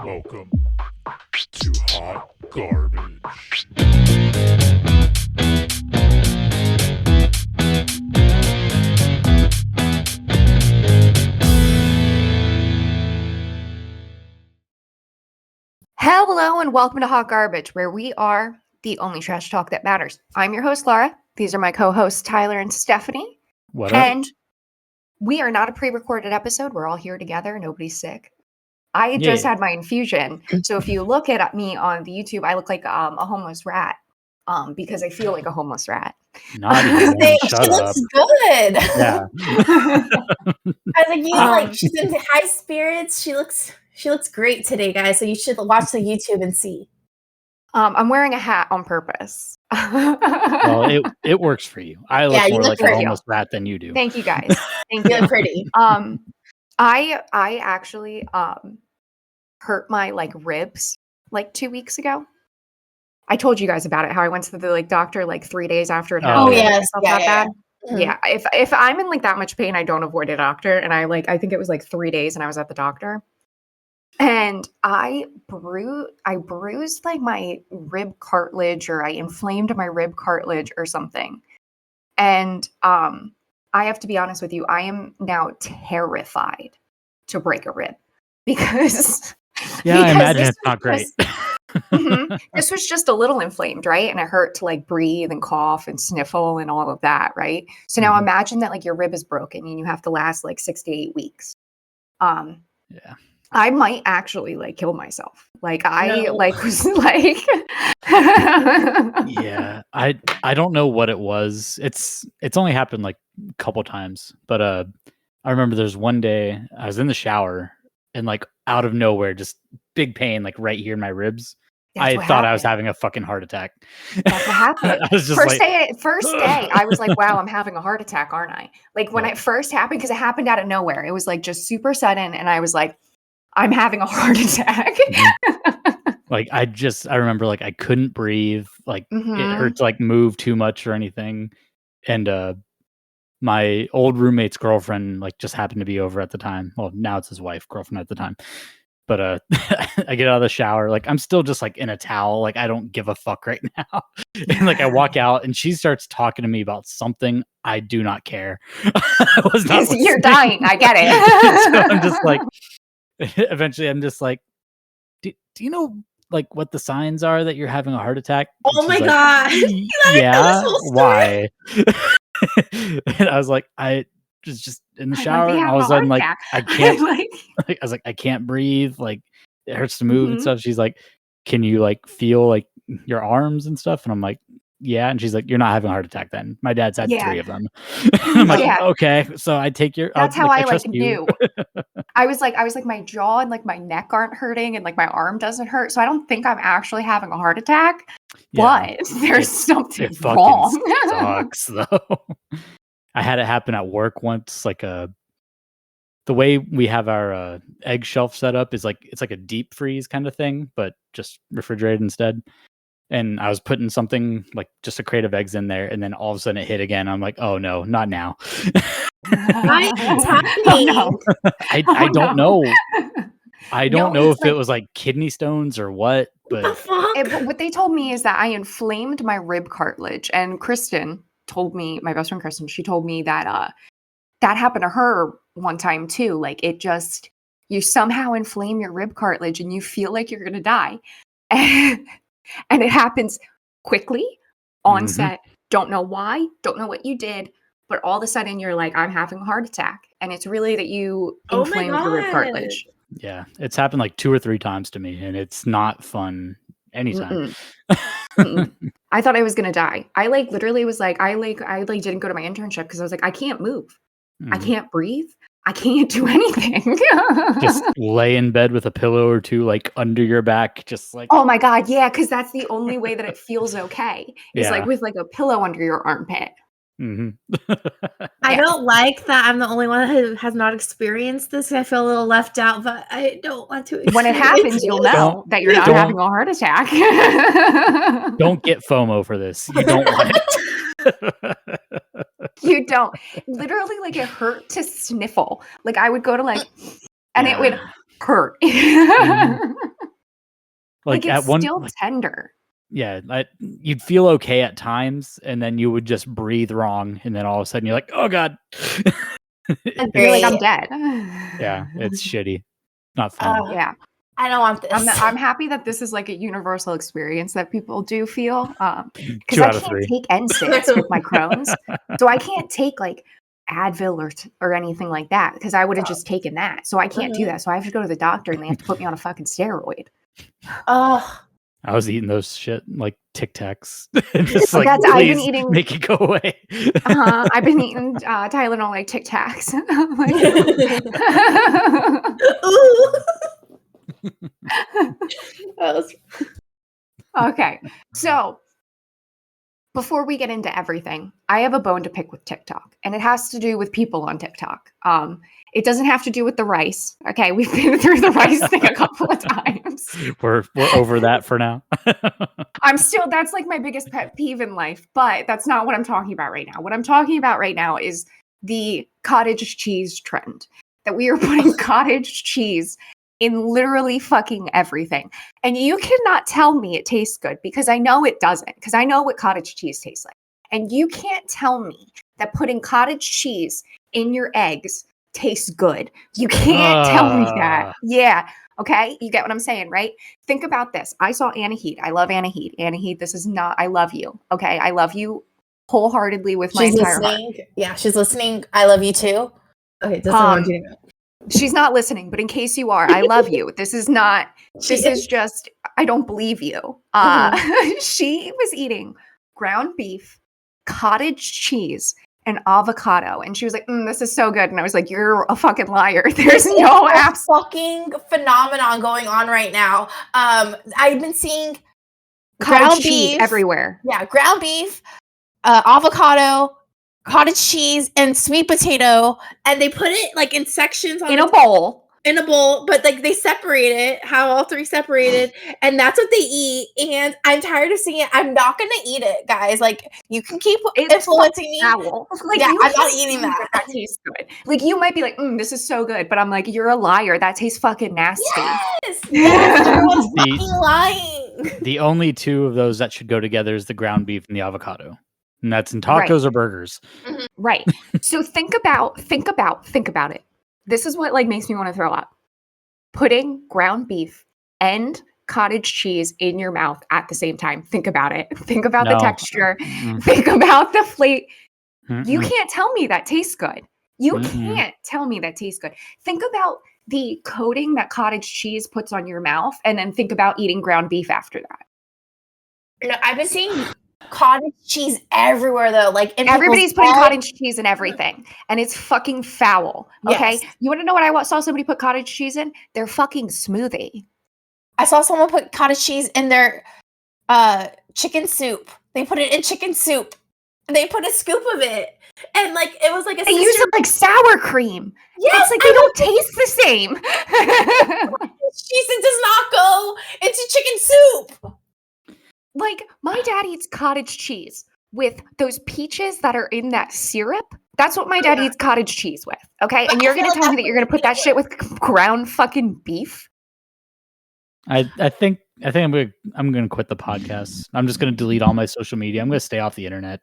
Welcome to Hot Garbage. Hello and welcome to Hot Garbage, where we are the only trash talk that matters. I'm your host, Laura. These are my co-hosts, Tyler and Stephanie. What up? And we are not a pre-recorded episode. We're all here together. Nobody's sick. I just had my infusion. So if you look at me on the YouTube, I look like a homeless rat because I feel like a homeless rat. Not even. Shut she up. looks good. Yeah. I think she's in high spirits. She looks great today, guys. So you should watch the YouTube and see. I'm wearing a hat on purpose. Well, it works for you. I look more like a homeless rat than you do. Thank you, guys. Thank you. You're pretty. I actually hurt my ribs 2 weeks ago. I told you guys about it, how I went to the doctor 3 days after it happened. Oh yes, bad. Yeah, if I'm in that much pain, I don't avoid a doctor. And I think it was 3 days, and I was at the doctor, and I bruised my rib cartilage, or I inflamed my rib cartilage or something. And I have to be honest with you, I am now terrified to break a rib because I imagine it's not great. This was just a little inflamed, right? And it hurt to breathe and cough and sniffle and all of that, right? So now imagine that your rib is broken and you have to last 6 to 8 weeks. Yeah. I might actually kill myself. Was Yeah. I don't know what it was. It's only happened a couple times, but I remember there's one day I was in the shower and out of nowhere, just big pain right here in my ribs. I thought I was having a fucking heart attack. That's what happened. I was just first day, I was like, wow, I'm having a heart attack, aren't I? When it first happened, because it happened out of nowhere. It was just super sudden. And I was like, I'm having a heart attack. I remember I couldn't breathe. It hurt to move too much or anything. And my old roommate's girlfriend just happened to be over at the time. Well, now it's his wife, girlfriend at the time. But I get out of the shower, I'm still just in a towel, I don't give a fuck right now. And I walk out and she starts talking to me about something I do not care. I was not You're dying. I get it. So I'm just eventually I'm just do you know what the signs are that you're having a heart attack? And oh my god. Yeah, why? And I was I was just in the shower and all of a sudden I can't I was I can't breathe, it hurts to move and stuff. She's can you feel your arms and stuff? And I'm yeah. And she's you're not having a heart attack then. My dad's had 3 of them. And I'm okay, so I take your that's how I trust you. knew. I was my jaw and my neck aren't hurting and my arm doesn't hurt, so I don't think I'm actually having a heart attack. Yeah, but there's something it wrong. Sucks though. I had it happen at work once. The way we have our egg shelf set up is it's a deep freeze kind of thing, but just refrigerated instead. And I was putting something just a crate of eggs in there, and then all of a sudden it hit again. I'm oh no, not now. What's happening? Oh, no. I don't know. I don't know if it was kidney stones or what, but what they told me is that I inflamed my rib cartilage, and Kristen told me, my best friend Kristen, she told me that that happened to her one time too. You somehow inflame your rib cartilage and you feel like you're gonna die, and it happens quickly, onset. Don't know why, don't know what you did, but all of a sudden you're I'm having a heart attack, and it's really that you inflamed your rib cartilage. Yeah, it's happened 2 or 3 times to me, and it's not fun anytime. I thought I was gonna die. I literally was I didn't go to my internship because I was I can't move, I can't breathe, I can't do anything. Just lay in bed with a pillow or two under your back, just oh my god, yeah, because that's the only way that it feels okay. Is Yeah. with a pillow under your armpit. I don't like that I'm the only one who has not experienced this. I feel a little left out, but I don't want to. When it happens, you'll know that you're not having a heart attack. Don't get FOMO for this. You don't want it. You don't. Literally, it hurt to sniffle. I would go to and it would hurt. Like at it's one, still tender. yeah, you'd feel okay at times, and then you would just breathe wrong, and then all of a sudden you're like, oh god. And you're like, I'm dead. Yeah, it's shitty. Not fun. Yeah. I don't want this. I'm happy that this is like a universal experience that people do feel. Because 2 I out of can't 3. take NSAIDs with my Crohn's. So I can't take like Advil or anything like that because I would have just taken that. So I can't do that. So I have to go to the doctor and they have to put me on a fucking steroid. Oh, I was eating those shit like Tic Tacs. Just like, I've been please eating. make it go away. I've been eating Tylenol like Tic Tacs. ooh. That was Okay, so before we get into everything, I have a bone to pick with TikTok, and it has to do with people on TikTok. It doesn't have to do with the rice. Okay, we've been through the rice thing a couple of times. We're over that for now. That's like my biggest pet peeve in life, but that's not what I'm talking about right now. What I'm talking about right now is the cottage cheese trend, that we are putting cottage cheese in literally fucking everything. And you cannot tell me it tastes good because I know it doesn't, because I know what cottage cheese tastes like. And you can't tell me that putting cottage cheese in your eggs tastes good. You can't tell me that. Yeah. Okay. You get what I'm saying, right? Think about this. I saw Anna Heat. I love Anna Heat. Anna Heat, this is not, I love you. Okay. I love you wholeheartedly with my entire heart. Yeah, she's listening. I love you too. Okay, doesn't want you to know. She's not listening, but in case you are, I love you. This is just, I don't believe you. She was eating ground beef, cottage cheese, and avocado. And she was like, this is so good. And I was like, you're a fucking liar. There's no fucking phenomenon going on right now. I've been seeing cottage cheese everywhere. Yeah, ground beef, avocado, cottage cheese, and sweet potato, and they put it like in sections in a bowl, but like they separate it, how all three separated, and that's what they eat. And I'm tired of seeing it. I'm not gonna eat it, guys. Like, you can keep influencing me. Like, yeah, I'm not eating that. That tastes good. Like, you might be like, this is so good, but I'm like, you're a liar. That tastes fucking nasty. Yes, everyone's fucking lying. The only two of those that should go together is the ground beef and the avocado. And that's in tacos or burgers. Right. So think about it. This is what like makes me want to throw up. Putting ground beef and cottage cheese in your mouth at the same time. Think about it. Think about the texture. Think about the flavor. You can't tell me that tastes good. You can't tell me that tastes good. Think about the coating that cottage cheese puts on your mouth, and then think about eating ground beef after that. No, I've been seeing cottage cheese everywhere though. Like, everybody's putting cottage cheese in everything, and it's fucking foul. Okay, yes. You want to know what I saw somebody put cottage cheese in? Their fucking smoothie. I saw someone put cottage cheese in their chicken soup. They put it in chicken soup. They put a scoop of it, and like it was like they use it like sour cream. Yes, it's like they don't taste the same. Cheese does not go into chicken soup. Like, my dad eats cottage cheese with those peaches that are in that syrup. That's what my dad eats cottage cheese with, okay? And you're going to tell me that you're going to put that shit with ground fucking beef? I think I'm gonna quit the podcast. I'm just gonna delete all my social media. I'm gonna stay off the internet.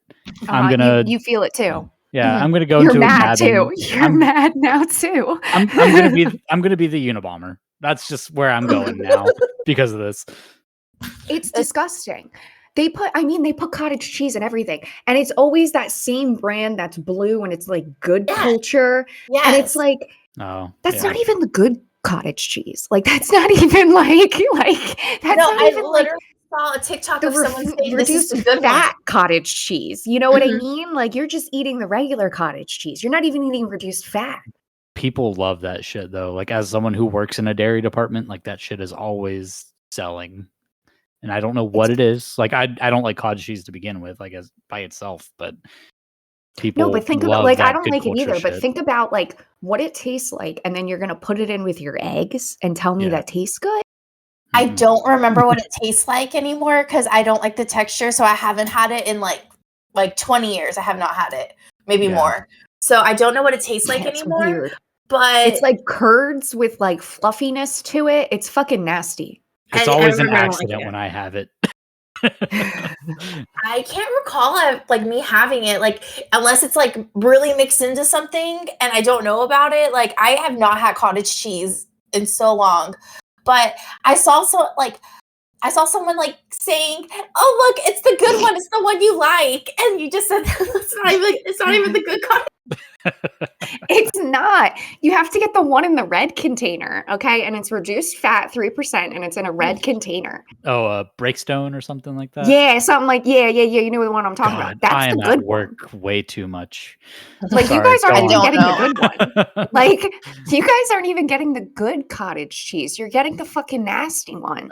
I'm gonna. You feel it too. Yeah, I'm gonna go. You're into mad too. You're mad now too. I'm gonna be the Unabomber. That's just where I'm going now because of this. It's disgusting. They put cottage cheese in everything, and it's always that same brand that's blue, and it's like Good Culture, and it's like, that's not even the good cottage cheese. Like, that's not even like that's not even like. Saw a TikTok of someone saying this is is the fat cottage cheese. You know what I mean? Like, you're just eating the regular cottage cheese. You're not even eating reduced fat. People love that shit though. Like, as someone who works in a dairy department, like that shit is always selling. And I don't know what it is. Like, I don't like cottage cheese to begin with, like as by itself, but people. No, but think about like I don't like it either. But think about like what it tastes like, and then you're gonna put it in with your eggs and tell me that tastes good. I don't remember what it tastes like anymore because I don't like the texture. So I haven't had it in like 20 years. I have not had it, maybe more. So I don't know what it tastes like anymore. Weird. But it's like curds with like fluffiness to it. It's fucking nasty. It's And always an everyone won't like accident it. when I have it. I can't recall like me having it, like unless it's like really mixed into something and I don't know about it. Like I have not had cottage cheese in so long, but I saw someone like saying, "Oh look, it's the good one. It's the one you like," and you just said it's not even the good cottage. It's not. You have to get the one in the red container, okay? And it's reduced fat 3% and it's in a red container. Oh, Breakstone or something like that? Yeah, something like you know the one I'm talking about. That's I am the good at work one. way too much. Like you Sorry, guys aren't go even on. getting the good one. Like you guys aren't even getting the good cottage cheese. You're getting the fucking nasty one.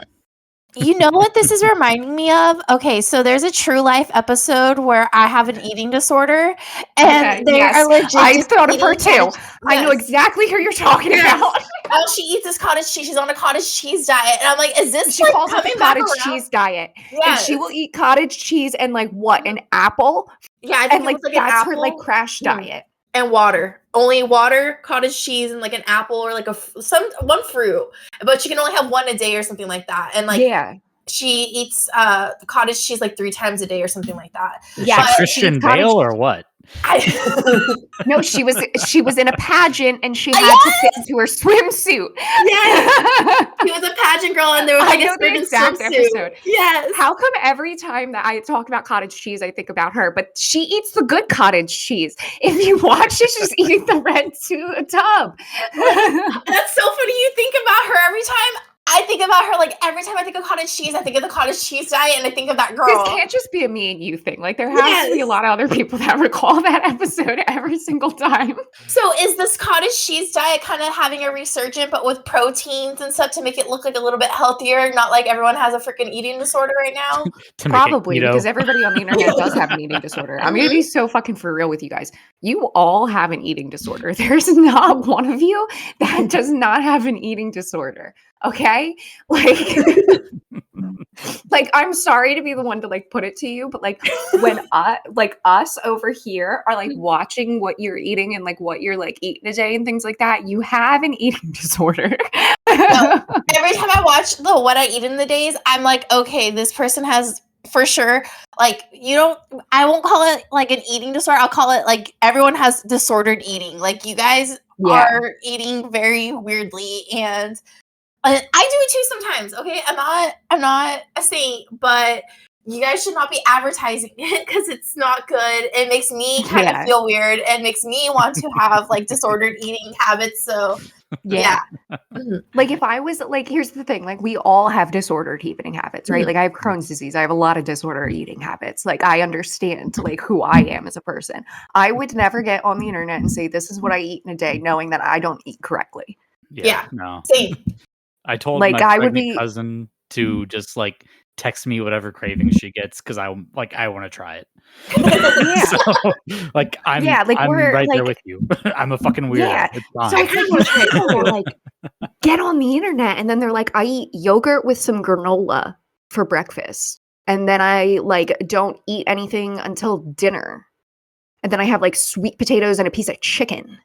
You know what this is reminding me of? Okay, so there's a True Life episode where I have an eating disorder, and Okay, they yes. are legit. I just thought of her eating too. cottage- I know Yes. exactly who you're talking Yes. about. Oh, she eats this cottage cheese. She's on a cottage cheese diet, and I'm like, is this She like calls it coming the back cottage around? cheese diet. And Yes. she will eat cottage cheese and like what? An apple? Yeah, I think And it like was like an that's apple her like crash Hmm. diet. and water. Only water, cottage cheese, and like an apple or like one fruit. But she can only have one a day or something like that. And like Yeah. she eats cottage cheese like 3 times a day or something like that. Is Yeah, she she Christian eats cottage- Bale or what? No, she was in a pageant and she had to fit into her swimsuit. Yes. She was a pageant girl and there was I like know a the certain exact swimsuit. episode. Yes. How come every time that I talk about cottage cheese, I think about her? But she eats the good cottage cheese. If you watch it, she's eating the red tub. That's so funny. You think about her every time. I think about her like every time I think of cottage cheese, I think of the cottage cheese diet and I think of that girl. This can't just be a me and you thing. Like there has to be a Yes. lot of other people that recall that episode every single time. So is this cottage cheese diet kind of having a resurgence, but with proteins and stuff to make it look like a little bit healthier? Not like everyone has a freaking eating disorder right now. To make it Probably keto? because everybody on the internet does have an eating disorder. I'm gonna be so fucking for real with you guys. You all have an eating disorder. There's not one of you that does not have an eating disorder. Okay? Like I'm sorry to be the one to like put it to you, but like when us over here are like watching what you're eating and like what you're like eating a day and things like that, you have an eating disorder. No. Every time I watch the what I eat in the days, I'm like, okay, this person has for sure like I won't call it like an eating disorder. I'll call it like everyone has disordered eating. Like you guys are eating very weirdly and I do it too sometimes. Okay, I'm not a saint, but you guys should not be advertising it because it's not good. It makes me kind of feel weird and makes me want to have like disordered eating habits. So yeah. Like if I was like, here's the thing, like we all have disordered eating habits, right? Like I have Crohn's disease. I have a lot of disordered eating habits. Like I understand like who I am as a person. I would never get on the internet and say, this is what I eat in a day, knowing that I don't eat correctly. Yeah. No. Same. I told Like, my I would pregnant be- cousin to just like text me whatever cravings she gets because I want to try it. So like I'm we're, right there like- with you. I'm a fucking weirdo. Yeah. It's fine. So it's like when people like get on the internet and then they're like, I eat yogurt with some granola for breakfast. And then I like don't eat anything until dinner. And then I have like sweet potatoes and a piece of chicken.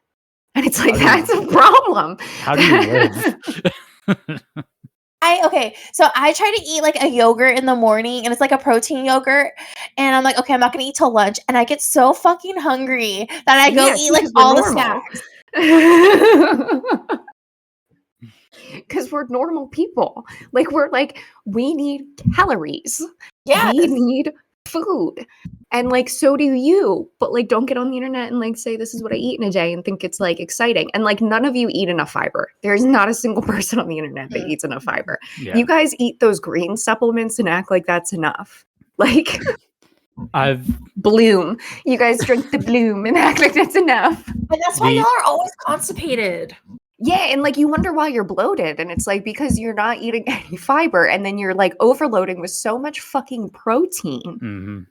And it's like, How do you- that's a problem. How do you live? So I try to eat like a yogurt in the morning and it's like a protein yogurt and I'm like, okay, I'm not gonna eat till lunch and I get so fucking hungry that I go eat like all the snacks. Because we're normal people. Like we're like, we need calories. Yeah. We need food. And like so do you. But like don't get on the internet and like say this is what I eat in a day and think it's like exciting. And like none of you eat enough fiber. There's not a single person on the internet that eats enough fiber. Yeah. You guys eat those green supplements and act like that's enough. Like I've Bloom. You guys drink the Bloom and act like that's enough. And that's why y'all are always constipated. Yeah, and like you wonder why you're bloated, and it's like because you're not eating any fiber, and then you're like overloading with so much fucking protein, mhm.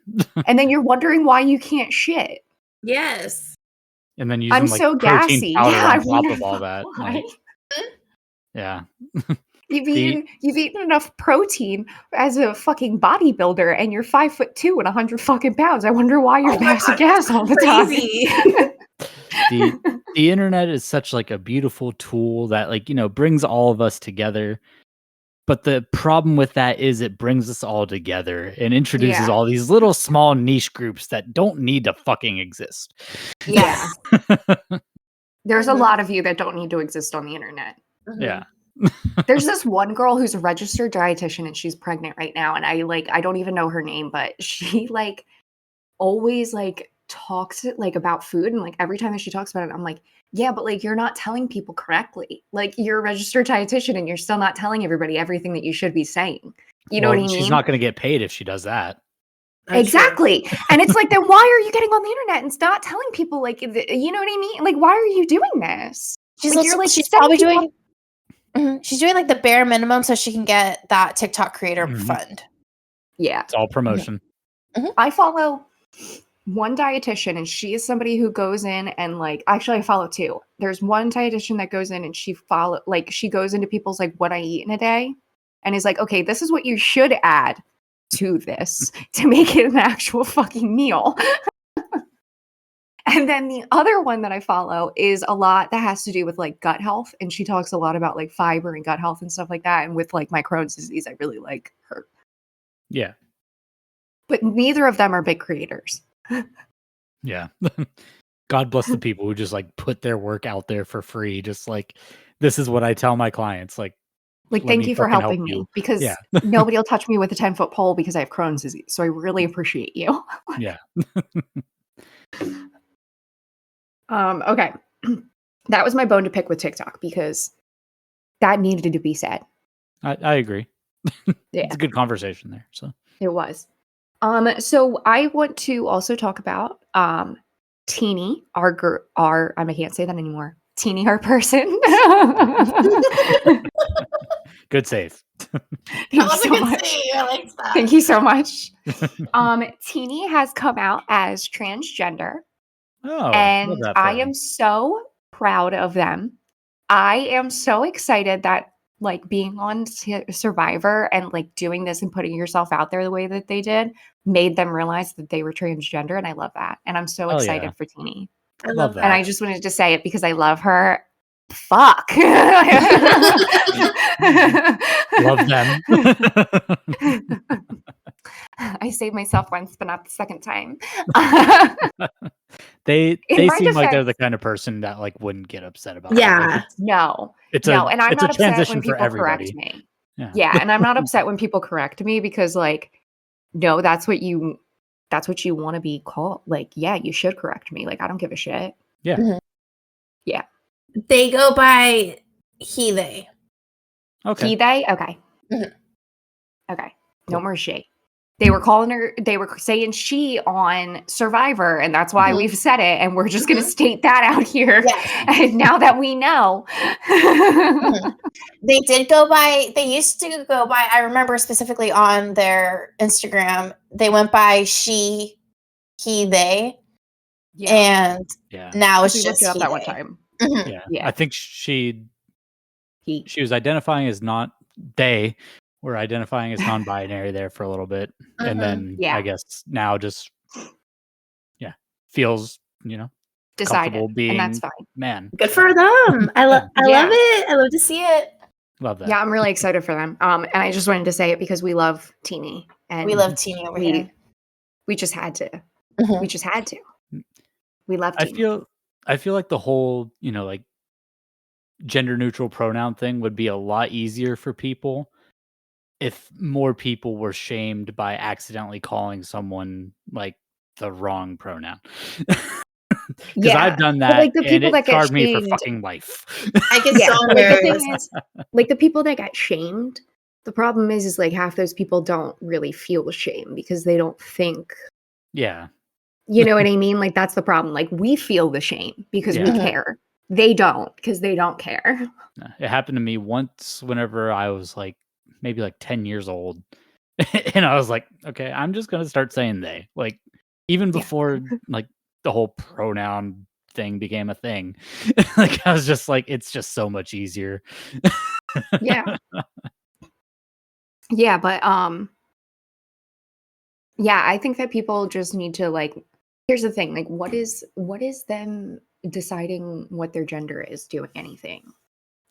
and then you're wondering why you can't shit. Yes. And then using I'm like so protein gassy. powder Yeah, I on top wonder of all that. why. Like, yeah. You've eaten enough protein as a fucking bodybuilder, and you're 5'2" and 100 fucking pounds. I wonder why you're passing gas all the Crazy. time. The internet is such like a beautiful tool that like brings all of us together, But the problem with that is it brings us all together and introduces Yeah. all these little small niche groups that don't need to fucking exist. Yeah. There's a Mhm. lot of you that don't need to exist on the internet. Mhm. Yeah. There's this one girl who's a registered dietitian and she's pregnant right now. And I don't even know her name, but she like always like talks like about food. And like every time that she talks about it, I'm like, yeah, but like you're not telling people correctly. Like you're a registered dietitian and you're still not telling everybody everything that you should be saying. You know what I mean? She's not going to get paid if she does that. That's true. Exactly. And it's like, then why are you getting on the internet and not telling people like, you know what I mean? Like, why are you doing this? She's Like, you're, like, she's setting probably people doing. Mhm. She's doing like the bare minimum so she can get that TikTok creator Mhm. fund. Yeah. It's all promotion. I follow one dietitian and she is somebody who goes in and like, actually I follow two. There's one dietitian that goes in and she goes into people's like what I eat in a day and is like, okay, this is what you should add to this to make it an actual fucking meal. And then the other one that I follow is a lot that has to do with like gut health. And she talks a lot about like fiber and gut health and stuff like that. And with like my Crohn's disease, I really like her. Yeah. But neither of them are big creators. Yeah. God bless the people who just like put their work out there for free. Just like, this is what I tell my clients. Like let Thank me you for fucking help helping me you. because Yeah. nobody will touch me with a 10-foot pole because I have Crohn's disease. So I really appreciate you. Yeah. Okay. That was my bone to pick with TikTok because that needed to be said. I agree. Yeah. It's a good conversation there. So It was. So I want to also talk about Teeny, our I can't say that anymore. Teeny, our person. good save. Thank you That was a so good much. save. I like that. Thank you so much. Teeny has come out as transgender, Oh, love and that for I her. am so proud of them. I am so excited that like being on Survivor and like doing this and putting yourself out there the way that they did made them realize that they were transgender, and I love that. And I'm so Hell excited yeah. for Teeny. I Love love that. And I just wanted to say it because I love her. Fuck. Love them. I saved myself once, but not the second time. They In my seem like they're defense- the kind of person that like wouldn't get upset about it. Yeah. Like, No, it's no, a and I'm it's a not upset transition when for people correct everybody. me. Yeah. Yeah, and I'm not upset when people correct me because, like, no, that's what you want to be called. Like, yeah, you should correct me. Like, I don't give a shit. They go by he, they. Okay. He, they, okay, Mhm. okay, no Cool. more she. They were calling her. They were saying she on Survivor, and that's why Mhm. we've said it. And we're just gonna state that out here. Yes. And now that we know, They did go by, they used to go by, I remember specifically on their Instagram, they went by she, he, they, yeah, and Yeah. now it's we looked just it up he, that one they. time. Mhm. Yeah. Yeah. I think she He, was identifying as not they were identifying as non-binary there for a little bit. Mhm. And then Yeah. I guess now just feels, decided, comfortable being and that's fine. man. Good for them. I love Yeah. it. I love to see it. Love that. Yeah, I'm really excited for them. And I just wanted to say it because we love Teeny, and We love Teeny over here. we just had to. Mhm. We just had to. We love I Teeny. feel like the whole, like gender neutral pronoun thing would be a lot easier for people if more people were shamed by accidentally calling someone like the wrong pronoun. Because I've done that, like, the and people it that get scarred me for shamed- fucking life. I get Yeah, so like, the embarrassed. thing is, like the people that got shamed, the problem is like half those people don't really feel shame because they don't think. Yeah. You know what I mean? Like that's the problem. Like we feel the shame because we Yeah. care. They don't because they don't care. It happened to me once whenever I was like maybe like 10 years old. And I was like, okay, I'm just going to start saying they. Like even Yeah. before like the whole pronoun thing became a thing. Like I was just like, it's just so much easier. Yeah. Yeah, but yeah, I think that people just need to like here's the thing, like what is them deciding what their gender is doing anything?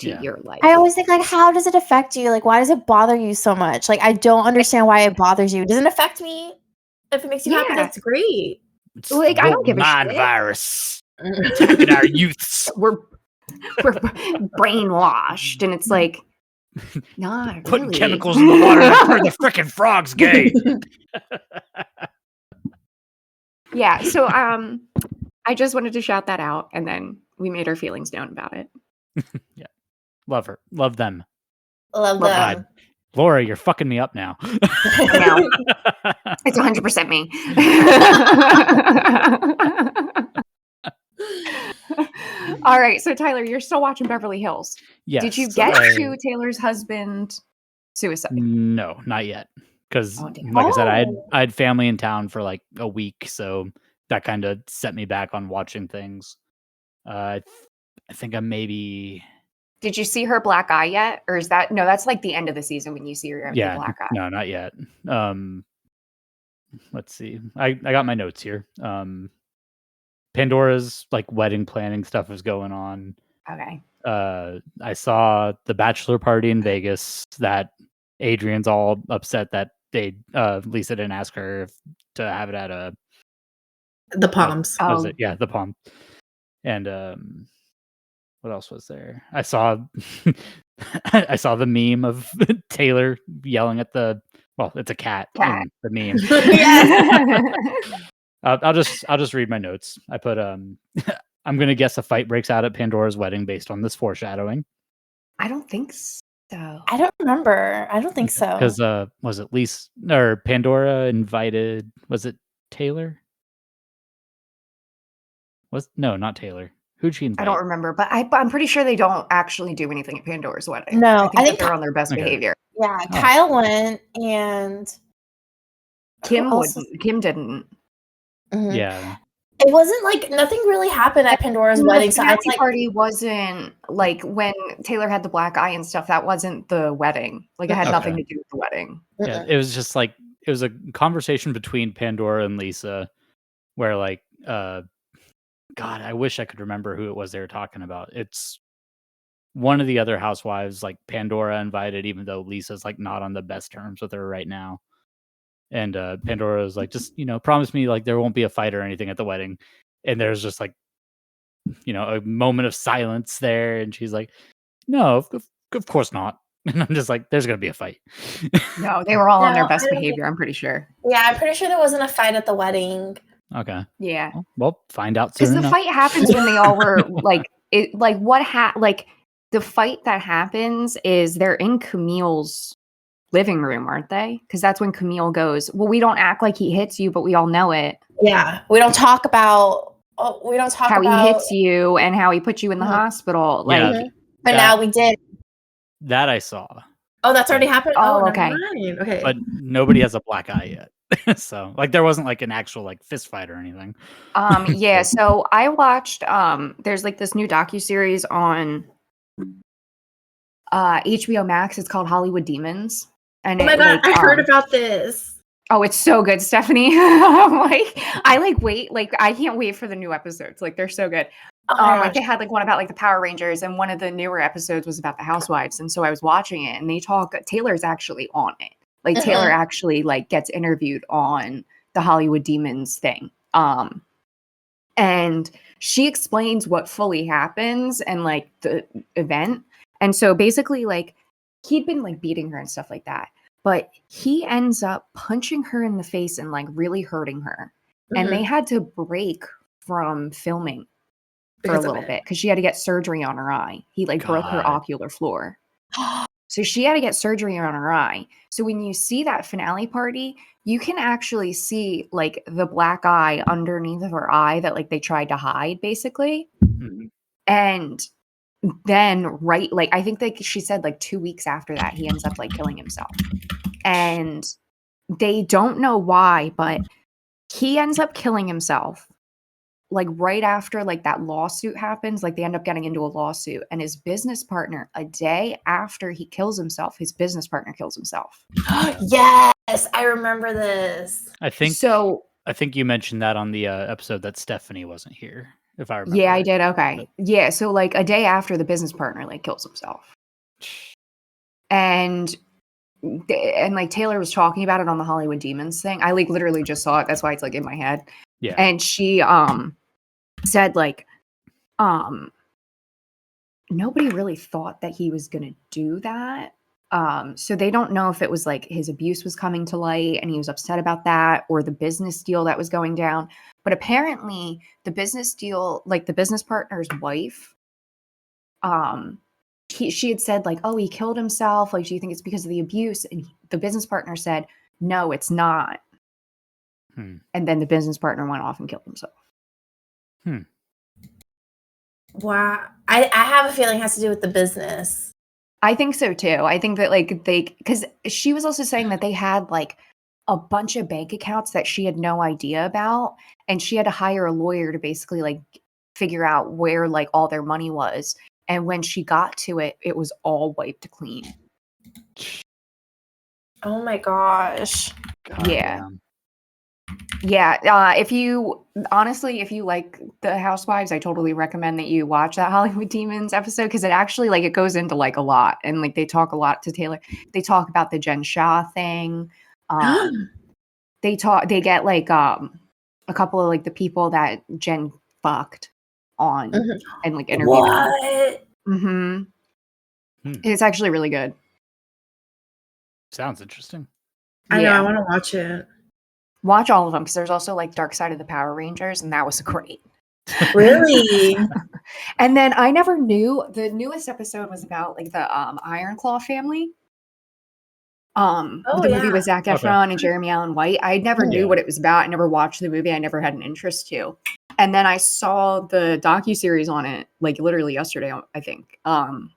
to Yeah. your life. I always think, like, how does it affect you? Like, why does it bother you so much? Like, I don't understand why it bothers you. It doesn't affect me. If it makes you happy, Yeah. that's great. It's Like, the I don't woke give a mind shit. virus attacking our youths. we're brainwashed, and it's like, not Putting really. chemicals in the water that turn the freaking frogs gay. Yeah, so I just wanted to shout that out, and then we made our feelings known about it. Yeah. Love her. Love them. Love Love them. Laura, you're fucking me up now. It's 100% me. All right, so Tyler, you're still watching Beverly Hills. Yes. Did you get to Taylor's husband suicide? No, not yet. Because, Oh, damn. like I said, I Oh. had family in town for like a week, so that kind of set me back on watching things. I think I'm maybe. Did you see her black eye yet, or is that no? That's like the end of the season when you see her the black eye. No, not yet. Let's see. I got my notes here. Pandora's like wedding planning stuff is going on. Okay. I saw the bachelor party in Vegas that Adrian's all upset that Lisa didn't ask her to have it at The Palms. what was it? Yeah, the Palm. And what else was there? I saw I saw the meme of Taylor yelling at it's a cat. Cat. In the meme. Yes. I'll just read my notes. I put I'm gonna guess a fight breaks out at Pandora's wedding based on this foreshadowing. I don't think so. I don't remember. I don't think so. Because was it Lisa or Pandora invited? Was it Taylor? No, not Taylor. Who'd she invite? I don't remember, but I'm pretty sure they don't actually do anything at Pandora's wedding. No, I think they're on their best Okay. behavior. Yeah, Oh. Kyle went and Kim Who else wouldn't. Kim didn't. Mhm. Yeah. It wasn't like nothing really happened at Pandora's wedding. So I The was like, party wasn't like when Taylor had the black eye and stuff. That wasn't the wedding. Like it had Okay. nothing to do with the wedding. Yeah, it was just like it was a conversation between Pandora and Lisa where like God, I wish I could remember who it was they were talking about. It's one of the other housewives, like Pandora invited, even though Lisa's like not on the best terms with her right now. And Pandora was like, just promise me like there won't be a fight or anything at the wedding. And there's just like a moment of silence there, and she's like, no, of course not. And I'm just like, there's gonna be a fight. No, they were all on their No, best I don't behavior. I'm pretty sure. yeah, I'm pretty sure there wasn't a fight at the wedding. Okay. Yeah, Well, find out because soon the enough. fight happens when they all were like it. Like what like the fight that happens is they're in Camille's living room, aren't they? Because that's when Camille goes, well, we don't act like he hits you, but we all know it. Yeah, we don't talk about How he hits you and how he put you in the Mhm. hospital. Like, Yeah. Mhm. But That- now we did. That I saw, Oh, that's already happened. Oh, Never okay. mind. Okay. but nobody has a black eye yet. So like there wasn't like an actual like fist fight or anything. yeah. So I watched. There's like this new docuseries on HBO Max. It's called Hollywood Demons. And Oh my it, god, like, I heard about this. Oh, it's so good, Stephanie. I'm like, I like wait, like I can't wait for the new episodes. Like they're so good. Oh my Like gosh. they had like one about like the Power Rangers, and one of the newer episodes was about the Housewives. And so I was watching it, and they talk. Taylor's actually on it. Like Taylor actually like gets interviewed on the Hollywood Demons thing. And she explains what fully happens and like the event. And so basically, like he'd been like beating her and stuff like that, but he ends up punching her in the face and like really hurting her. And Mhm. they had to break from filming for Because a of little it. bit because she had to get surgery on her eye. He like broke her God. ocular floor. So she had to get surgery on her eye. So when you see that finale party, you can actually see like the black eye underneath of her eye that like they tried to hide basically. Mhm. And then like I think like she said like 2 weeks after that he ends up like killing himself. And they don't know why, but he ends up killing himself like right after like that lawsuit happens. Like they end up getting into a lawsuit, and his business partner, a day after he kills himself, his business partner kills himself. Yes, I remember this. I think So you mentioned that on the episode that Stephanie wasn't here. if I remember. Yeah, I right. did. Okay. But- Yeah. So like a day after, the business partner like kills himself, and like Taylor was talking about it on the Hollywood Demons thing. I like literally just saw it. That's why it's like in my head. Yeah. And she said like nobody really thought that he was gonna do that. So they don't know if it was like his abuse was coming to light and he was upset about that, or the business deal that was going down. But apparently the business deal, like the business partner's wife, she had said like, oh, he killed himself. Like, do you think it's because of the abuse? And the business partner said, no, it's not. And then the business partner went off and killed himself. Wow. I have a feeling it has to do with the business. I think so too. I think that like because she was also saying that they had like a bunch of bank accounts that she had no idea about, and she had to hire a lawyer to basically like figure out where like all their money was. And when she got to it, it was all wiped clean. Oh my gosh. God Yeah. damn. Yeah. If you like the Housewives, I totally recommend that you watch that Hollywood Demons episode, because it actually like it goes into like a lot, and like they talk a lot to Taylor. They talk about the Jen Shah thing. They get like a couple of like the people that Jen fucked on and like interviewed. What? It's actually really good. Sounds interesting. I know. I want to watch it. Watch all of them, because there's also like Dark Side of the Power Rangers, and that was great. Really? And then I never knew the newest episode was about like the Iron Claw family. The movie with Zac Efron and Jeremy Allen White. I never knew what it was about. I never watched the movie. I never had an interest to. And then I saw the docuseries on it like literally yesterday, I think. And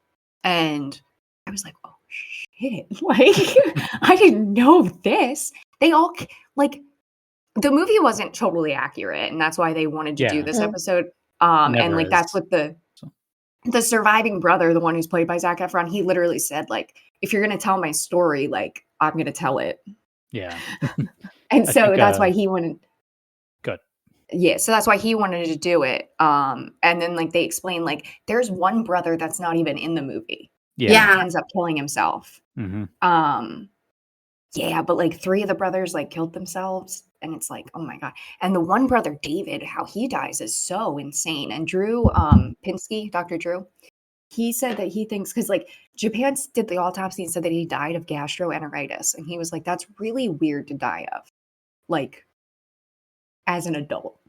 I was like, oh shit. Like I didn't know this. They all like the movie wasn't totally accurate, and that's why they wanted to do this episode. And like that's what the surviving brother, the one who's played by Zac Efron, he literally said, like, if you're gonna tell my story, like, I'm gonna tell it. Yeah. And so that's why he wanted. Good. Yeah, so that's why he wanted to do it. And then like they explain, like, there's one brother that's not even in the movie. Yeah. He ends up killing himself. Yeah, but like 3 of the brothers like killed themselves, and it's like, oh my god. And the one brother, David, how he dies is so insane. And Drew Pinsky, Dr. Drew, he said that he thinks, because like Japan did the autopsy and said that he died of gastroenteritis, and he was like, that's really weird to die of, like, as an adult.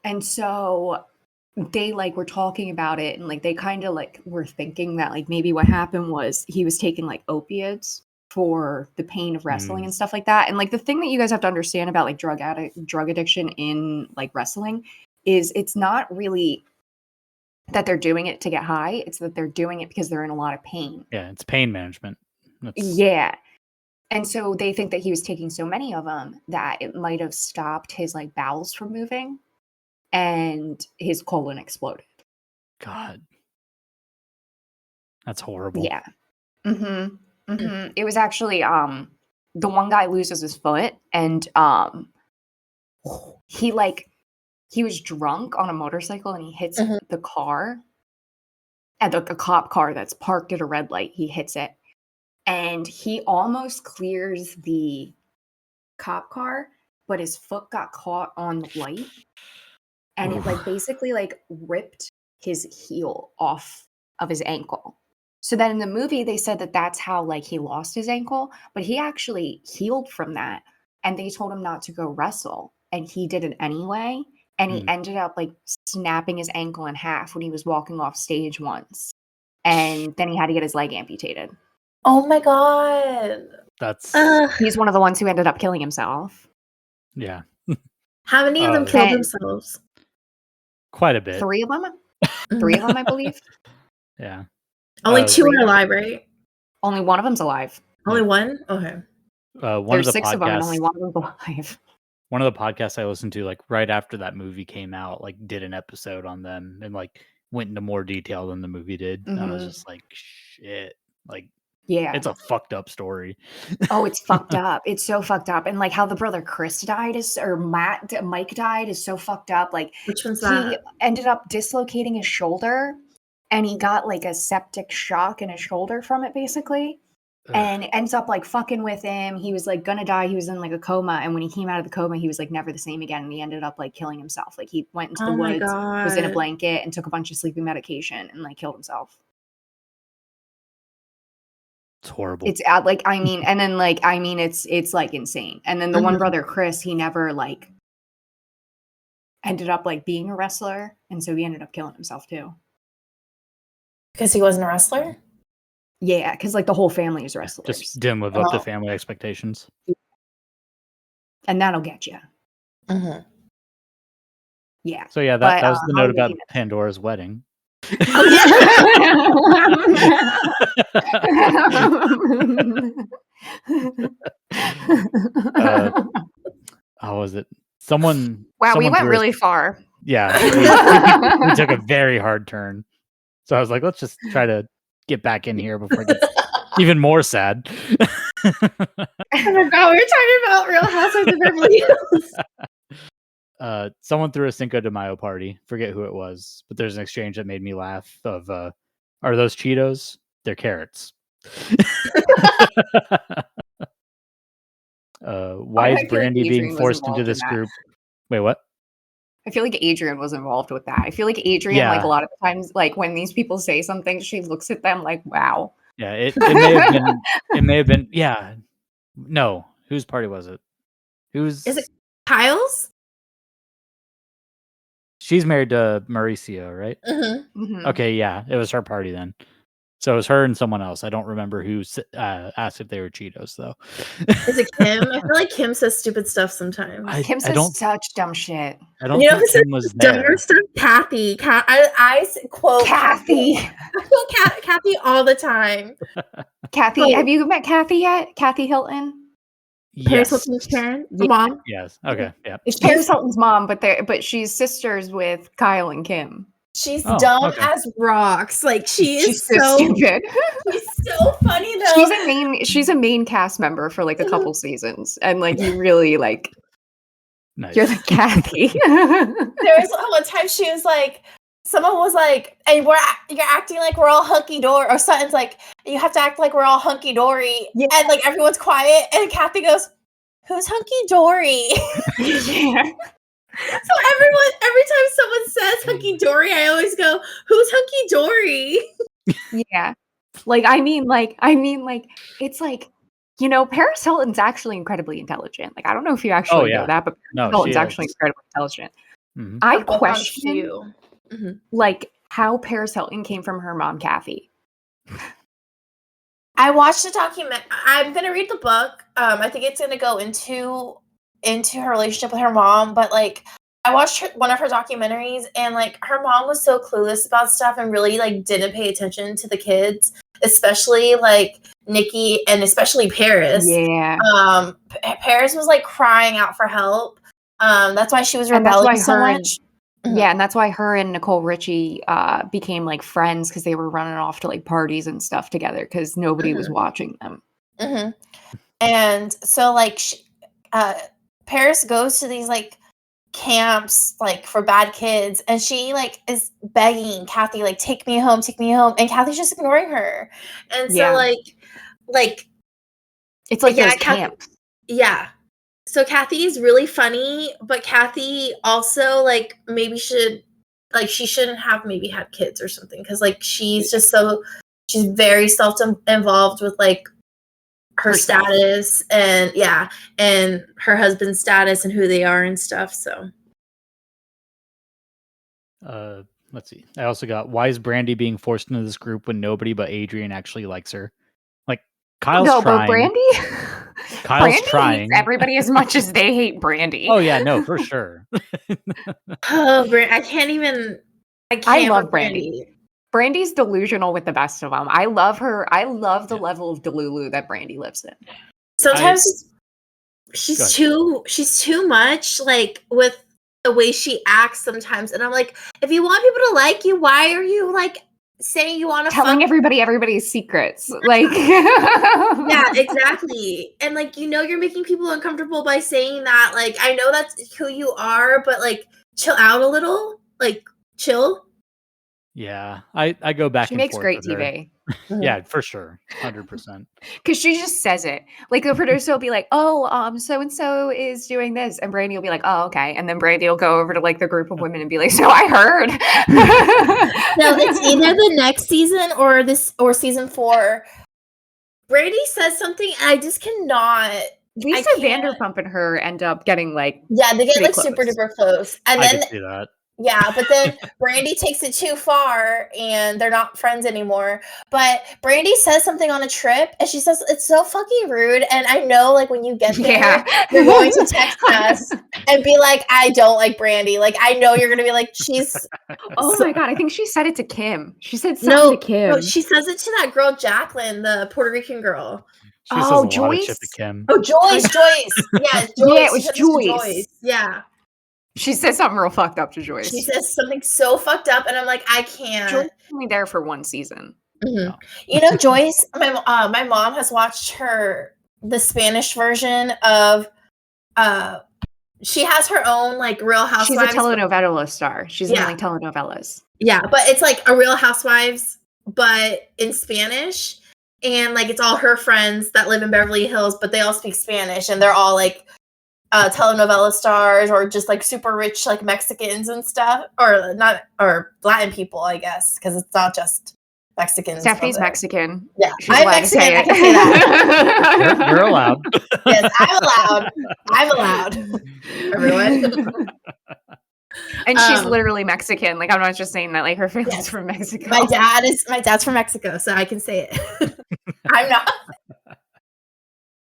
And so they like were talking about it, and like they kind of like were thinking that like maybe what happened was he was taking like opiates for the pain of wrestling and stuff like that. And like the thing that you guys have to understand about like drug addiction in like wrestling is it's not really that they're doing it to get high, it's that they're doing it because they're in a lot of pain. Yeah, it's pain management. Yeah. And so they think that he was taking so many of them that it might have stopped his like bowels from moving, and his colon exploded. God. That's horrible. Yeah. It was actually the one guy loses his foot, and he was drunk on a motorcycle, and he hits the car, and a cop car that's parked at a red light. He hits it, and he almost clears the cop car, but his foot got caught on the light, and it like basically like ripped his heel off of his ankle. So then in the movie, they said that that's how like he lost his ankle, but he actually healed from that, and they told him not to go wrestle, and he did it anyway. And he ended up like snapping his ankle in half when he was walking off stage once. And then he had to get his leg amputated. Oh my god. That's he's one of the ones who ended up killing himself. Yeah. How many of them killed themselves? Quite a bit. 3 of them? 3 of them, I believe. Yeah. Only 2 are alive, right? Only one of them's alive. Only one? Okay. There's 6 of them, and only one of them's alive. One of the podcasts I listened to, like right after that movie came out, like did an episode on them and like went into more detail than the movie did. And I was just like, shit. Like Yeah. It's a fucked up story. Oh, it's fucked up. It's so fucked up. And like how the brother Chris died or Mike died is so fucked up. Like Which one's he that? ended up dislocating his shoulder and he got like a septic shock in his shoulder from it basically. And it ends up like fucking with him. He was like gonna die. He was in like a coma. And when he came out of the coma, he was like never the same again. And he ended up like killing himself. Like he went into the Oh my woods, was in a God. blanket and took a bunch of sleeping medication and like killed himself. It's horrible. It's like it's like insane. And then the one brother Chris, he never like ended up like being a wrestler, and so he ended up killing himself too. Because he wasn't a wrestler? Yeah, because like the whole family is wrestlers, Just didn't live up to family expectations. and that'll get you. Mm-hmm. Yeah. So yeah, that was the note Hollywood about Peanuts. Pandora's wedding. How was it? Someone. Wow, we someone went threw a- really far. Yeah, we took a very hard turn. So I was like, let's just try to get back in here before it gets even more sad. Oh my God, we were talking about Real Housewives of Beverly Hills. Someone threw a Cinco de Mayo party. Forget who it was, but there's an exchange that made me laugh. Of are those Cheetos? They're carrots. Why I is feel like Brandy being Adrian was forced into involved in this that. group? Wait, what? I feel like Adrian was involved with that. I feel like Adrian, like Yeah. a lot of times, like when these people say something, she looks at them like, "Wow." Yeah, it may have been. It may have been. Yeah. No, whose party was it? Who's? Is it Kyle's? She's married to Mauricio, right? Mm-hmm. Mhm. Okay, yeah, it was her party then. So it was her and someone else. I don't remember who asked if they were Cheetos though. Is it Kim? I feel like Kim says stupid stuff sometimes. Kim I says don't. such dumb shit. I don't You know who think says Kim was dumber there. stuff? Kathy. I quote Kathy. I quote Kathy all the time. Kathy, Oh. have you met Kathy yet? Kathy Hilton. Paris Yes. Hilton's parent, Yeah. mom. Yes. Okay. Yeah. It's Paris Hilton's mom, but she's sisters with Kyle and Kim. She's Oh, dumb okay. as Rocks. Like she She's is so so stupid. she's so funny though. she's a main cast member for like a couple seasons, and like you really like Nice. you're the Kathy. There was one time she was like, someone was like, "Hey, you're acting like we're all hunky dory," or something's like, "You have to act like we're all hunky dory," Yeah. and like everyone's quiet, and Kathy goes, "Who's hunky dory?" Yeah. So every time someone says hunky dory, I always go, "Who's hunky dory?" Yeah. Like I mean it's like, you know, Paris Hilton's actually incredibly intelligent. Like I don't know if you actually yeah. know that, but No, Paris Hilton's she actually is. incredibly intelligent. Mhm. I They're both on question Q. Mhm. like how Paris Hilton came from her mom Kathy. I watched a document. I'm gonna read the book. I think it's gonna go into her relationship with her mom, but like I watched one of her documentaries, and like her mom was so clueless about stuff and really like didn't pay attention to the kids, especially like Nikki and especially Paris. Yeah. Paris was like crying out for help. That's why she was And that's rebelling why so her and- much. Yeah, and that's why her and Nicole Richie became like friends because they were running off to like parties and stuff together because nobody was watching them. Mm-hmm. And so like Paris goes to these like camps like for bad kids, and she like is begging Kathy like, take me home, and Kathy's just ignoring her. And so Yeah. like It's like Yeah, those camps. Yeah. So Kathy is really funny, but Kathy also like maybe should like she shouldn't have maybe had kids or something because like she's very self-involved with like her Herself. status and her husband's status and who they are and stuff. So Let's see. I also got, why is Brandy being forced into this group when nobody but Adrian actually likes her? Like Kyle's No, trying. but Brandy. Kyle's Brandy trying. hates everybody as much as they hate Brandy. Oh yeah, no, for sure. I can't love with Brandy. Brandy's delusional with the best of them. I love her. I love the level of delulu that Brandy lives in. Sometimes Go she's too much like with the way she acts sometimes, and I'm like, if you want people to like you, why are you like say you want to telling everybody's secrets. Like, yeah, exactly. And like, you're making people uncomfortable by saying that. Like, I know that's who you are, but like, chill out a little. Like, chill. Yeah, I go back she and makes forth great with her. TV. Yeah, for sure. 100%. Because she just says it. Like the producer will be like, oh, so-and-so is doing this. And Brandy will be like, oh, okay. And then Brandy will go over to like the group of women and be like, so I heard. No, it's either the next season or season 4. Brandy says something and I just cannot. Lisa Vanderpump and her end up getting like, yeah, they get pretty like super close. duper close. And I then can see that. yeah, but then Brandy takes it too far and they're not friends anymore. But Brandy says something on a trip and she says it's so fucking rude. And I know like when you get there, you're going to text us and be like, I don't like Brandy. Like I know you're gonna be like, she's oh my god, I think she said it to Kim. She said something to Kim. No, she says it to that girl Jacqueline, the Puerto Rican girl. She says a lot of shit to Kim. Oh, Joyce. Yeah, Joyce. Yeah, it was She said this to Joyce. Yeah. She says something real fucked up to Joyce. She says something so fucked up, and I'm like, I can't. Joyce was only there for one season. Mm-hmm. Joyce, my mom has watched the Spanish version of, she has her own, like, Real Housewives. She's a telenovela star. She's in, like, telenovelas. Yeah, but it's, like, a Real Housewives, but in Spanish, and, like, it's all her friends that live in Beverly Hills, but they all speak Spanish, and they're all, like, telenovela stars or just like super rich like Mexicans and stuff, or Latin people, I guess, because it's not just Mexicans. Stephanie's Mexican. Yeah, I'm Mexican. I can say that. You're allowed. Yes, I'm allowed. Everyone. And she's literally Mexican. Like I'm not just saying that. Like her family's from Mexico. My dad's from Mexico, so I can say it. I'm not.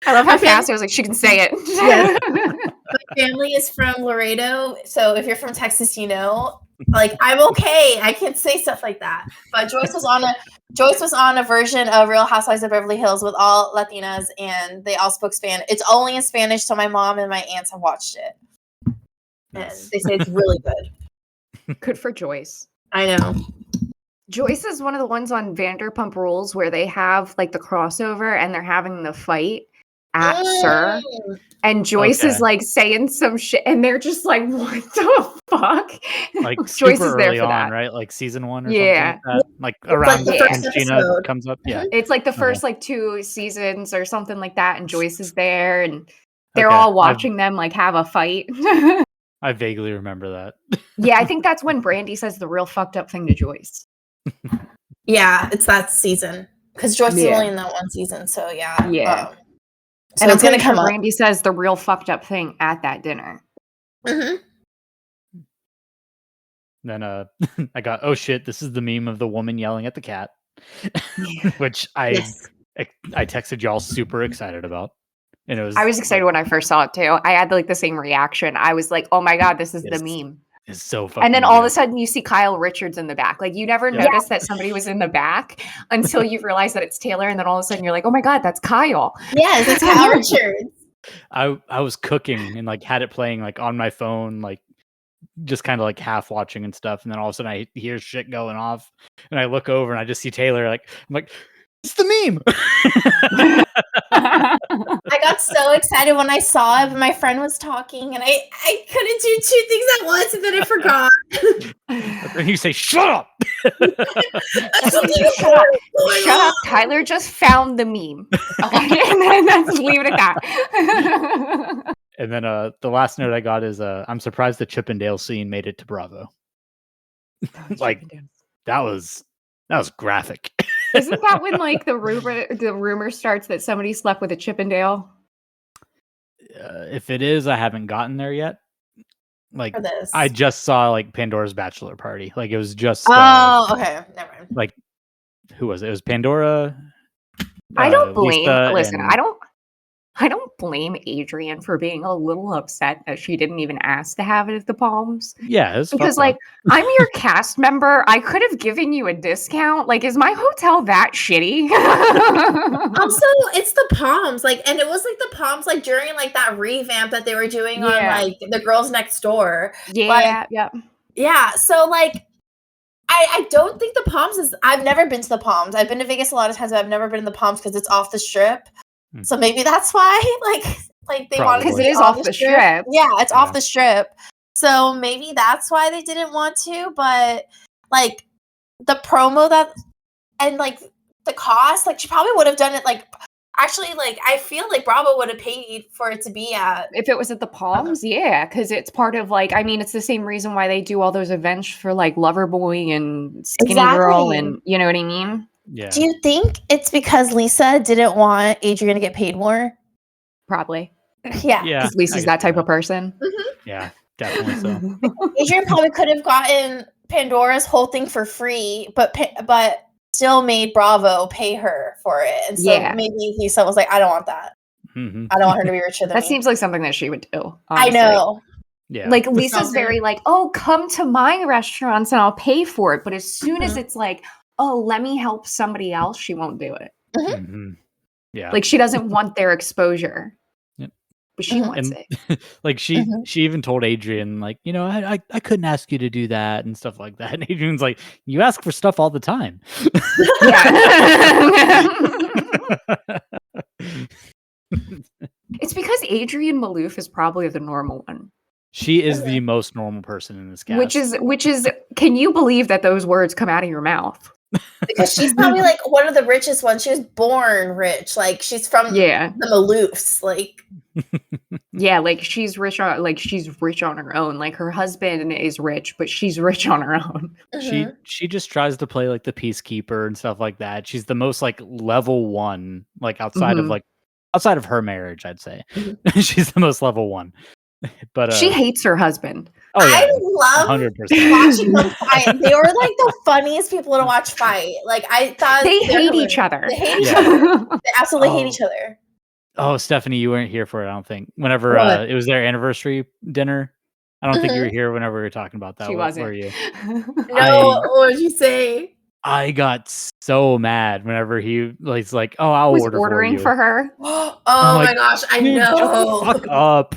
I love how fast I was like, she can say it. Yes. My family is from Laredo, so if you're from Texas, like I'm okay. I can say stuff like that. But Joyce was on a version of Real Housewives of Beverly Hills with all Latinas, and they all spoke Spanish. It's only in Spanish, so my mom and my aunts have watched it, and they say it's really good. Good for Joyce. I know. Joyce is one of the ones on Vanderpump Rules where they have like the crossover and they're having the fight at Sir, and Joyce is like saying some shit, and they're just like, "What the fuck?" Like Joyce super is there early for on, that, right? Like season 1 or yeah, something like that. Like around the when first Gina episode comes up. Yeah, it's like the first like 2 seasons or something like that, and Joyce is there, and they're all watching them like have a fight. I vaguely remember that. Yeah, I think that's when Brandy says the real fucked up thing to Joyce. Yeah, it's that season because Joyce is only in that one season, so yeah. Yeah. So and it's I'm gonna come up. Brandy says the real fucked up thing at that dinner. Mm-hmm. Then I got, oh shit, this is the meme of the woman yelling at the cat, which I texted y'all super excited about. And I was excited when I first saw it too. I had like the same reaction. I was like, oh my god, this is the meme. It's so fucking And then good. all of a sudden you see Kyle Richards in the back. Like you never noticed that somebody was in the back until you realize that it's Taylor, and then all of a sudden you're like, oh my god, that's Kyle. Yes, it's Kyle Richards. I was cooking and like had it playing like on my phone, like just kind of like half watching and stuff, and then all of a sudden I hear shit going off and I look over and I just see Taylor, like I'm like, it's the meme. I got so excited when I saw it, but my friend was talking and I couldn't do 2 things at once, and then I forgot. And you say, shut up. Shut up. Tyler just found the meme. Okay, and then let's leave it at that. And then the last note I got is I'm surprised the Chippendale scene made it to Bravo. Like that was graphic. Isn't that when like the rumor starts that somebody slept with a Chippendale? If it is, I haven't gotten there yet. Like this. I just saw like Pandora's bachelor party. Like it was just okay, never mind. Like who was it? It was Pandora. I don't blame. Lisa Listen, and... I don't blame Adrienne for being a little upset that she didn't even ask to have it at the Palms. Yeah, because like I'm your cast member. I could have given you a discount. Like, is my hotel that shitty? Also, it's the Palms, like, and it was like the Palms, like during like that revamp that they were doing on like the Girls Next Door. Yeah, like, yeah. So like, I don't think the Palms is. I've never been to the Palms. I've been to Vegas a lot of times, but I've never been to the Palms because it's off the strip. So maybe that's why, like they wanted because it is off the strip. Yeah, it's off the strip. So maybe that's why they didn't want to. But like the promo that and like the cost, like she probably would have done it. Like actually, like I feel like Bravo would have paid for it to be at. If it was at the Palms, yeah, because it's part of like, I mean, it's the same reason why they do all those events for like Loverboy and Skinny Girl, and you know what I mean. Yeah. Do you think it's because Lisa didn't want Adrian to get paid more? Probably. Yeah. Because Lisa's that type of person. Yeah, definitely so. Adrian probably could have gotten Pandora's whole thing for free, but still made Bravo pay her for it. And so maybe Lisa was like, I don't want that. Mm-hmm. I don't want her to be richer than That me. seems like something that she would do. Honestly. I know. Yeah. Like Lisa's very like, oh, come to my restaurants and I'll pay for it. But as soon as it's like, oh, let me help somebody else, she won't do it. Mm-hmm. Yeah. Like she doesn't want their exposure. Yep. But she wants it. Like she even told Adrian, like, you know, I couldn't ask you to do that and stuff like that. And Adrian's like, you ask for stuff all the time. It's because Adrienne Maloof is probably the normal one. She is the most normal person in this cast. Which is can you believe that those words come out of your mouth? Because she's probably like one of the richest ones. She was born rich. Like she's from the Maloofs. Like yeah, like she's rich on her own. Like her husband is rich, but she's rich on her own. She just tries to play like the peacekeeper and stuff like that. She's the most like level one, like outside of her marriage, I'd say. She's the most level one. But she hates her husband. Oh, yeah. I love 100%. watching them fight. They were like the funniest people to watch fight. Like I thought they hate each other. They hate each other. They absolutely hate each other. Oh, Stephanie, you weren't here for it, I don't think. Whenever it was their anniversary dinner, I don't think you were here whenever we were talking about that. She wasn't. Were you? No, what did you say? I got so mad whenever he was like, "Oh, I'll order ordering for her." Oh my gosh, I know. Fuck up.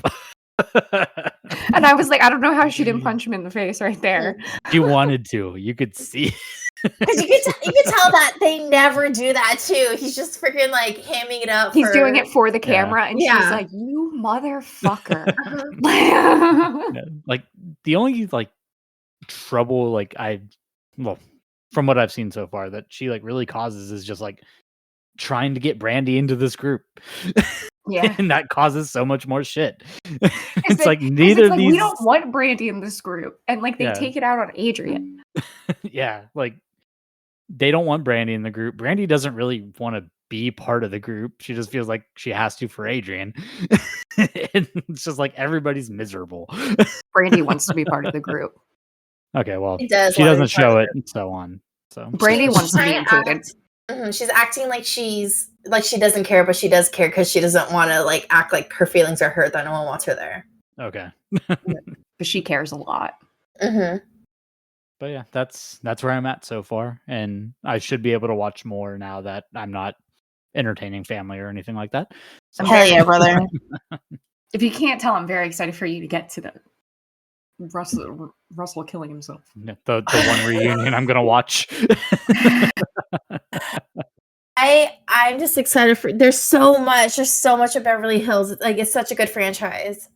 And I was like, I don't know how she didn't punch him in the face right there. She wanted to. You could see. Because you could tell that they never do that too. He's just freaking like hamming it up. He's doing it for the camera, and she's like, "You motherfucker!" Like the only like trouble, like from what I've seen so far, that she like really causes is just like trying to get Brandy into this group. Yeah, and that causes so much more shit. It's like neither of these. We don't want Brandy in this group, and like they take it out on Adrian. Yeah, like they don't want Brandy in the group. Brandy doesn't really want to be part of the group. She just feels like she has to for Adrian. And it's just like everybody's miserable. Brandy wants to be part of the group. Okay, well, she doesn't show it and so on. So Brandy wants to be included. She's acting like she doesn't care, but she does care because she doesn't want to like act like her feelings are hurt, that no one wants her there. Okay. But she cares a lot. But yeah, that's where I'm at so far, and I should be able to watch more now that I'm not entertaining family or anything like that. So, hell yeah, brother! If you can't tell, I'm very excited for you to get to the Russell killing himself. The one reunion I'm gonna watch. I'm just excited for. There's so much of Beverly Hills. Like it's such a good franchise.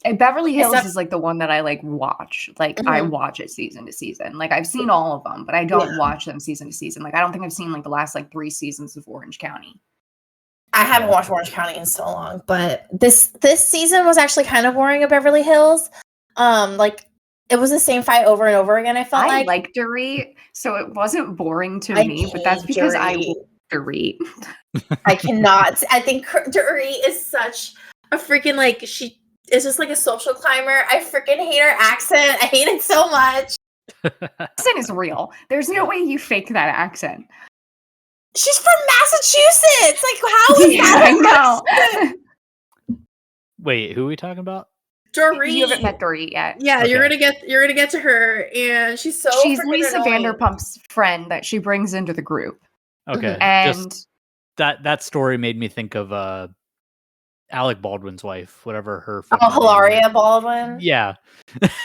And Beverly Hills is like the one that I like watch. Like I watch it season to season. Like I've seen all of them, but I don't watch them season to season. Like I don't think I've seen like the last like 3 seasons of Orange County. I haven't watched Orange County in so long, but this season was actually kind of boring of Beverly Hills. Like it was the same fight over and over again. I like Dorit, so it wasn't boring to me, but that's because I like Dorit. I cannot. I think Dorit is such a freaking like she is just like a social climber. I freaking hate her accent. I hate it so much. Accent is real. There's no way you fake that accent. She's from Massachusetts. Like how is that? I know. Wait, who are we talking about? Dorit. You haven't met Dorit yet. Yeah, okay. You're gonna get to her, and she's Lisa annoying. Vanderpump's friend that she brings into the group. Okay, and just that story made me think of Alec Baldwin's wife, whatever her. Oh, fucking name is. Hilaria Baldwin. Yeah,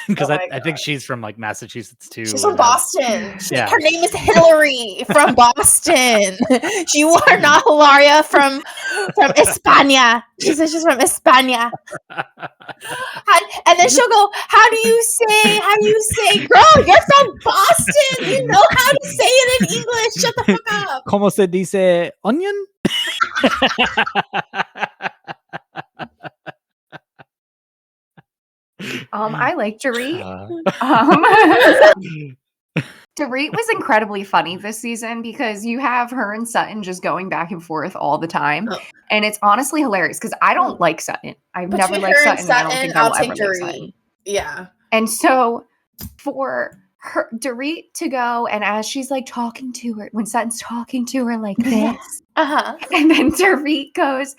because Oh my I think she's from like Massachusetts too. She's from Boston. Yeah. Her name is Hillary from Boston. You are not Hilaria from España. She says she's from España. And then she'll go, how do you say, girl, you're from Boston. You know how to say it in English. Shut the fuck up. ¿Cómo se dice onion? I like Dorit. Dorit was incredibly funny this season because you have her and Sutton just going back and forth all the time. Oh. And it's honestly hilarious because I don't like Sutton. I've never Between liked her and Sutton. I don't think I'll I will take ever like Dorit. Sutton. Yeah. And so for her, Dorit to go, and as she's like talking to her, when Sutton's talking to her like this, Uh-huh. and then Dorit goes,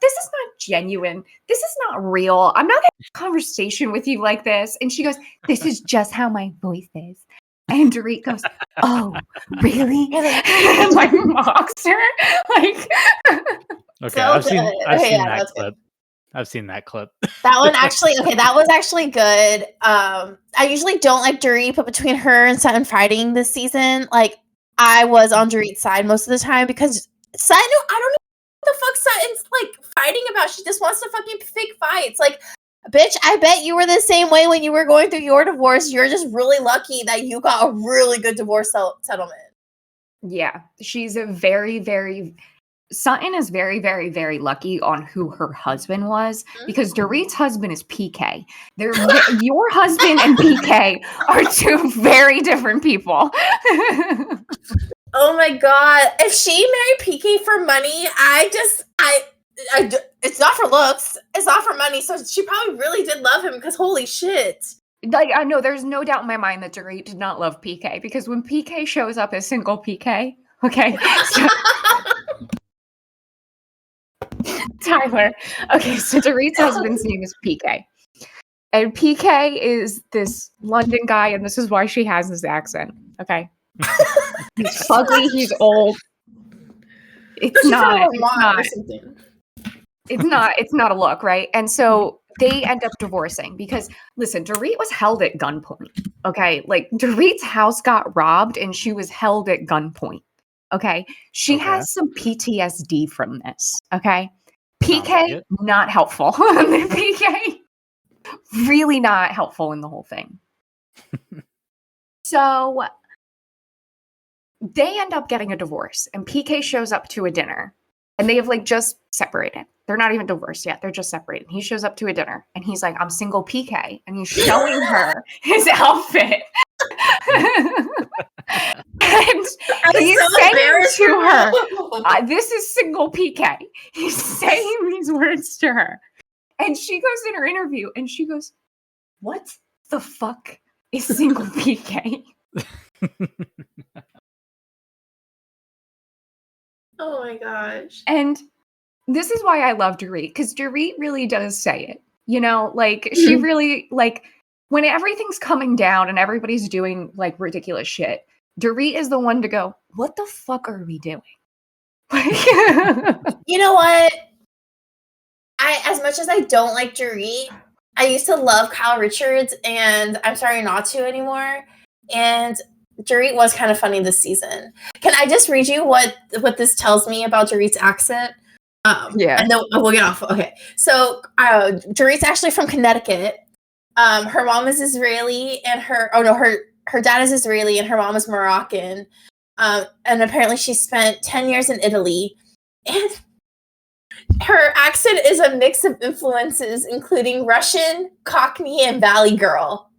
this is not genuine. This is not real. I'm not going to have a conversation with you like this. And she goes, this is just how my voice is. And Dorit goes, oh, really? And like mocks her. Okay, So I've seen good. that that's clip. I've seen that clip. That one actually, that was actually good. I usually don't like Dorit, but between her and Sutton fighting this season, like I was on Dorit's side most of the time because Sutton, I don't know what the fuck Sutton's like fighting about. She just wants to fucking pick fights. Like, bitch, I bet you were the same way when you were going through your divorce. You're just really lucky that you got a really good divorce settlement. Yeah, she's a very, very... Sutton is very, very, very lucky on who her husband was because Dorit's husband is PK. Your husband and PK are two very different people. Oh my god! If she married PK for money, it's not for looks. It's not for money. So she probably really did love him because holy shit. Like I know, there's no doubt in my mind that Dorit did not love PK because when PK shows up as single PK, okay, so, Tyler. Okay, so Dorit's husband's name is PK. And PK is this London guy, and this is why she has this accent. Okay. He's ugly, he's old. It's not a look, right? And so they end up divorcing because listen, Dorit was held at gunpoint. Okay. Like Dorit's house got robbed and she was held at gunpoint. Okay. She has some PTSD from this. Okay. PK, not helpful. PK, really not helpful in the whole thing. So they end up getting a divorce, and PK shows up to a dinner, and they have like just separated. They're not even divorced yet. They're just separated. He shows up to a dinner, and he's like, I'm single PK, and he's showing her his outfit. And he's saying to her, this is single PK. He's saying these words to her. And she goes in her interview and she goes, what the fuck is single PK? Oh my gosh. And this is why I love Dorit, because Dorit really does say it. You know, like she really, like, when everything's coming down and everybody's doing like ridiculous shit, Dorit is the one to go, what the fuck are we doing? You know what? As much as I don't like Dorit, I used to love Kyle Richards, and I'm starting not to anymore. And Dorit was kind of funny this season. Can I just read you what this tells me about Dorit's accent? Yeah. And then we'll get off. Okay. So Dorit's actually from Connecticut. Her mom is Israeli, and her dad is Israeli, and her mom is Moroccan. And apparently she spent 10 years in Italy. And her accent is a mix of influences, including Russian, Cockney, and Valley Girl.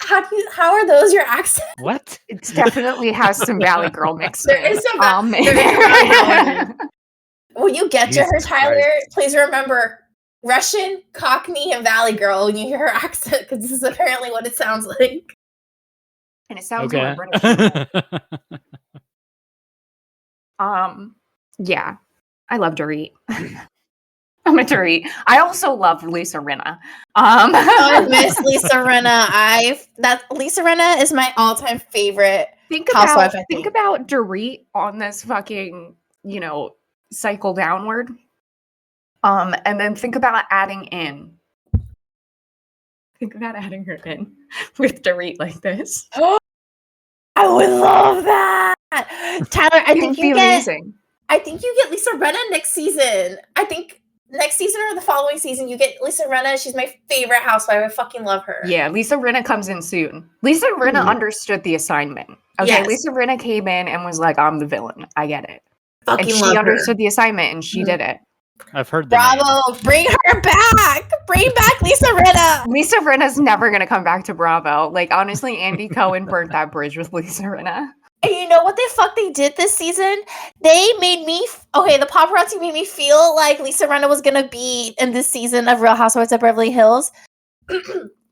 How are those your accents? What? It definitely has some Valley Girl mixed There in. is some When you get to her, Jesus Tyler, Christ. please remember Russian, Cockney, and Valley Girl when you hear her accent, because this is apparently what it sounds like. And it sounds Okay. more British. Yeah. I love Dorit. I'm a Dorit. I also love Lisa Rinna. Oh, Miss Lisa Rinna. Lisa Rinna is my all-time favorite. Think Housewife, I think. about Dorit on this fucking, cycle downward. And then think about adding in. Think about adding her in with Dorit like this. I would love that. Tyler, I It think would be you get amazing. Lisa Rinna next season. I think next season or the following season, you get Lisa Rinna. She's my favorite housewife. I fucking love her. Yeah, Lisa Rinna comes in soon. Lisa Rinna understood the assignment. Okay, Yes. Lisa Rinna came in and was like, I'm the villain. I get it. Fucking And she love her. understood the assignment and she did it. I've heard the name. Bravo. Bring her back. Bring back Lisa Rinna. Lisa Rinna's never going to come back to Bravo. Like, honestly, Andy Cohen burnt that bridge with Lisa Rinna. And you know what the fuck they did this season? They made me the paparazzi made me feel like Lisa Rinna was gonna be in this season of Real Housewives of Beverly Hills.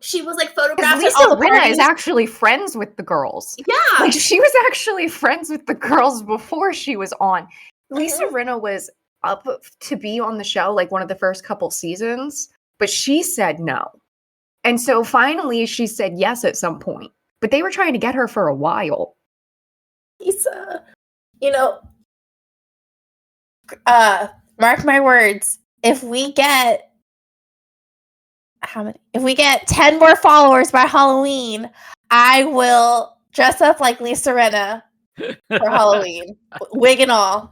She was like 'Cause photographed at Lisa all the Rinna is parties. actually friends with the girls. Yeah. Like, she was actually friends with the girls before she was on. Lisa Rinna was up to be on the show, like one of the first couple seasons, but she said no. And so finally she said yes at some point. But they were trying to get her for a while. Lisa, mark my words. If we get 10 more followers by Halloween, I will dress up like Lisa Rinna for Halloween, wig and all.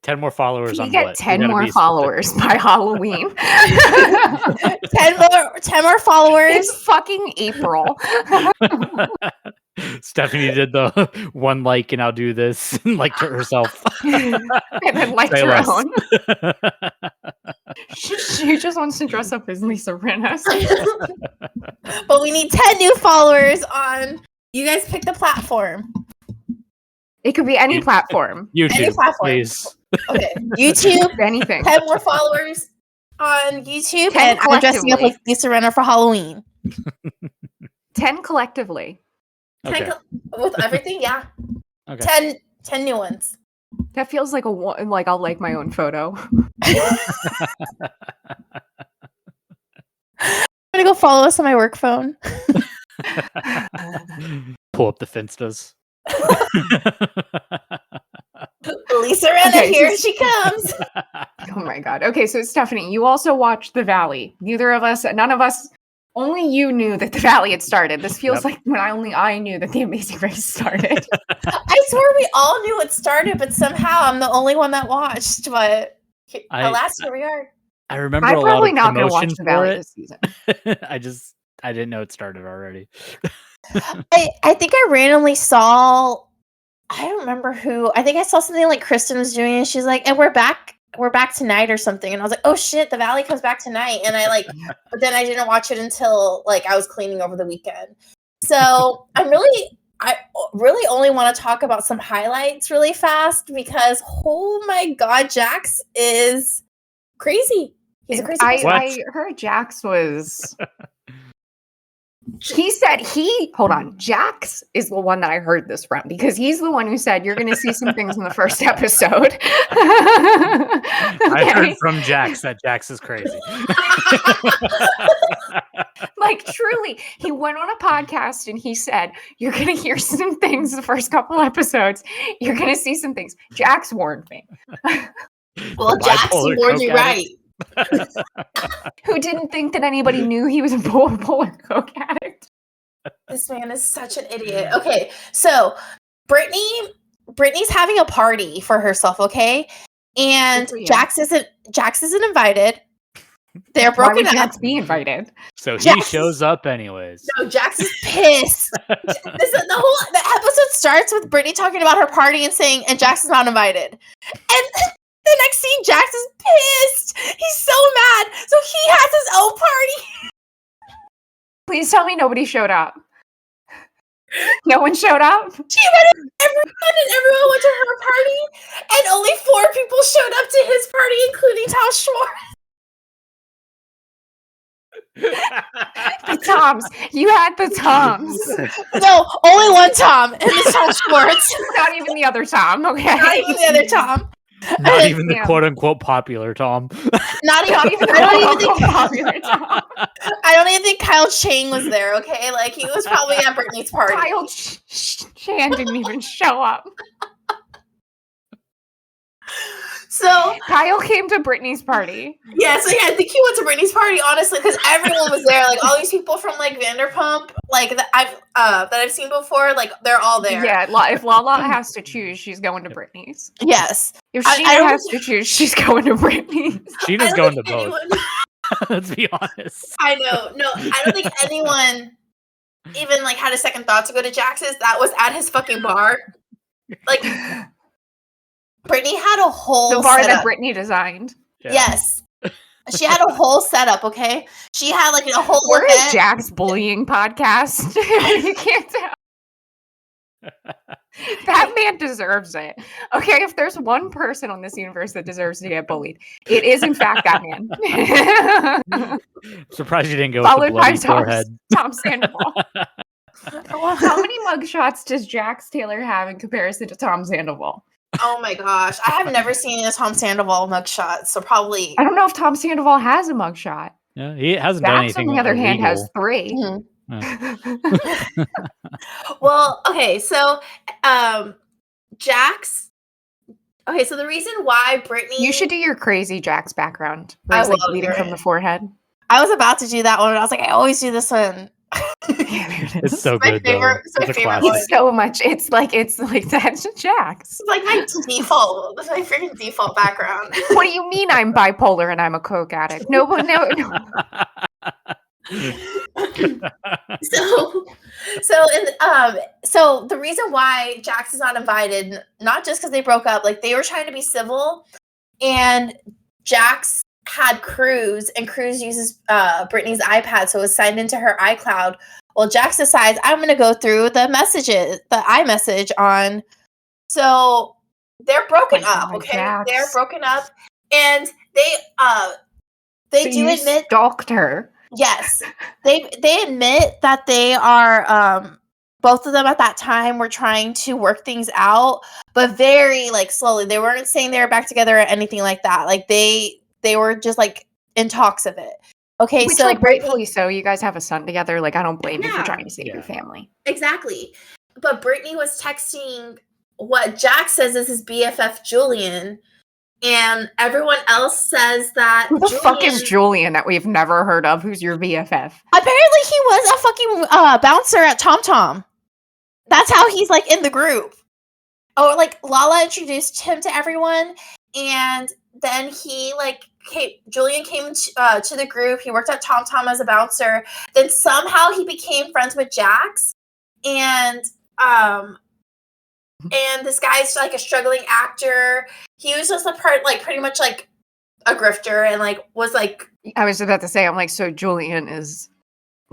10 more followers If on you get what? You 10 gotta more be followers by Halloween. 10 more followers. It's fucking April. specific. Stephanie did the one like and I'll do this like to herself. And then like Say her less. own. She just wants to dress up as Lisa Rinna. But we need 10 new followers on. You guys pick the platform. It could be any platform. YouTube, platform. please. Okay, YouTube. Anything. 10 more followers on YouTube, 10 and I'm dressing up collectively. like Lisa Rinna for Halloween. 10 collectively. Okay. With everything, yeah. Okay. 10 new ones. That feels like like I'll like my own photo. I'm gonna go follow us on my work phone. Pull up the Finstas. Lisa Rinna, Okay, here she comes. Oh my god. Okay, so Stephanie, you also watched The Valley. None of us, only you knew that The Valley had started. This feels Yep. like when I knew that The Amazing Race started. I swear we all knew it started, but somehow I'm the only one that watched. But alas, here we are. I remember I'm a lot probably of not going to watch promotion The for Valley it. this season. I didn't know it started already. I think I randomly saw. I don't remember who. I think I saw something like Kristen was doing, and she's like, "And we're back tonight" or something. And I was like, "Oh shit, The Valley comes back tonight." And but then I didn't watch it until I was cleaning over the weekend. So I really only want to talk about some highlights really fast because oh my god, Jax is crazy. He's a crazy person. I heard Jax was. He said hold on. Jax is the one that I heard this from because he's the one who said you're going to see some things in the first episode. I heard Okay? from Jax that Jax is crazy. Like truly, he went on a podcast and he said, "You're going to hear some things the first couple episodes. You're going to see some things." Jax warned me. Well, Jax Bipolar warned you coke right. Who didn't think that anybody knew he was a bipolar coke addict? This man is such an idiot. Okay, so Brittany's having a party for herself, okay? And Good for you. Jax isn't invited. They're Why broken would up. Jax be invited? So he Jax- shows up anyways. no, Jax is Pissed. The episode starts with Brittany talking about her party and saying, and Jax is not invited. And the next scene, Jax is pissed. He's so mad. So he has his own party. Please tell me nobody showed up. No one showed up? She invited everyone, and everyone went to her party, and only 4 people showed up to his party, including Tom Schwartz. The Toms. You had the Toms. No, only one Tom, and it's Tom Schwartz. Not even the other Tom, Not okay? even the other Tom. Not even the Yeah. quote unquote popular Tom. Not Not even. even I don't even think. popular Tom. I don't even think Kyle Chang was there. Okay, he was probably at Brittany's party. Kyle Chan didn't even show up. So Kyle came to Brittany's party. yeah, so yeah, I think he went to Brittany's party, honestly, because everyone was there. Like all these people from like Vanderpump, like that I've seen before, like they're all there. Yeah, if Lala has to choose, she's going to Brittany's. Yes. If I Sheena don't has to choose, she's going to Brittany's. Sheena's I don't going to think both. anyone- Let's be honest. I know. No, I don't think anyone even like had a second thought to go to Jax's. That was at his fucking bar. Like Brittany had a whole The bar that setup. Brittany designed. Yeah. Yes. She had a whole setup, okay? She had like a whole Where is event. Jack's bullying podcast? You can't tell. That man deserves it. Okay, if there's one person on this universe that deserves to get bullied, it is in fact that man. Surprised you didn't go with the Followed by bloody forehead. Tom Sandoval. How many mugshots does Jax Taylor have in comparison to Tom Sandoval? Oh my gosh. I have never seen a Tom Sandoval mugshot, so probably I don't know if Tom Sandoval has a mugshot. Yeah, he hasn't done Jax, on anything. the other hand, has illegal. 3. Mhm. Yeah. Well, okay, so Jax. Okay, so the reason why Brittany You should do your crazy Jax background. I Where he's like will bleeding do from it. the forehead. I was about to do that one, and I was like, I always do this one. It's so my good favorite- though. it's my It's a favorite classic. one. It's so much. It's like that's Jax. It's like my default. That's my freaking default background. What do you mean I'm bipolar and I'm a coke addict? No. So the reason why Jax is not invited, not just because they broke up, like they were trying to be civil, and Jax had Cruz, and Cruz uses Brittany's iPad, so it was signed into her iCloud. Well, Jax decides I'm going to go through the messages, the iMessage on. So they're broken Oh my up. God, Okay, Jax. they're broken up, and they So do you admit. stalked her. Yes, they admit that they are both of them at that time were trying to work things out, but very like slowly. They weren't saying they were back together or anything like that. Like they were just like in talks of it. Okay, Which, so like, Brittany, rightfully so. You guys have a son together. Like, I don't blame you for Yeah. trying to save Yeah. your family. exactly. But Brittany was texting what Jack says is his BFF Julian, and everyone else says that Who the fuck is Julian that we've never heard of? Who's your BFF? Apparently, he was a fucking bouncer at Tom Tom. That's how he's like in the group. Oh, like Lala introduced him to everyone, and then he like Julian came to the group. He worked at Tom Tom as a bouncer. Then somehow he became friends with Jax, and this guy's like a struggling actor. He was just a part, like pretty much like a grifter, and like was like I was about to say, I'm like, so Julian is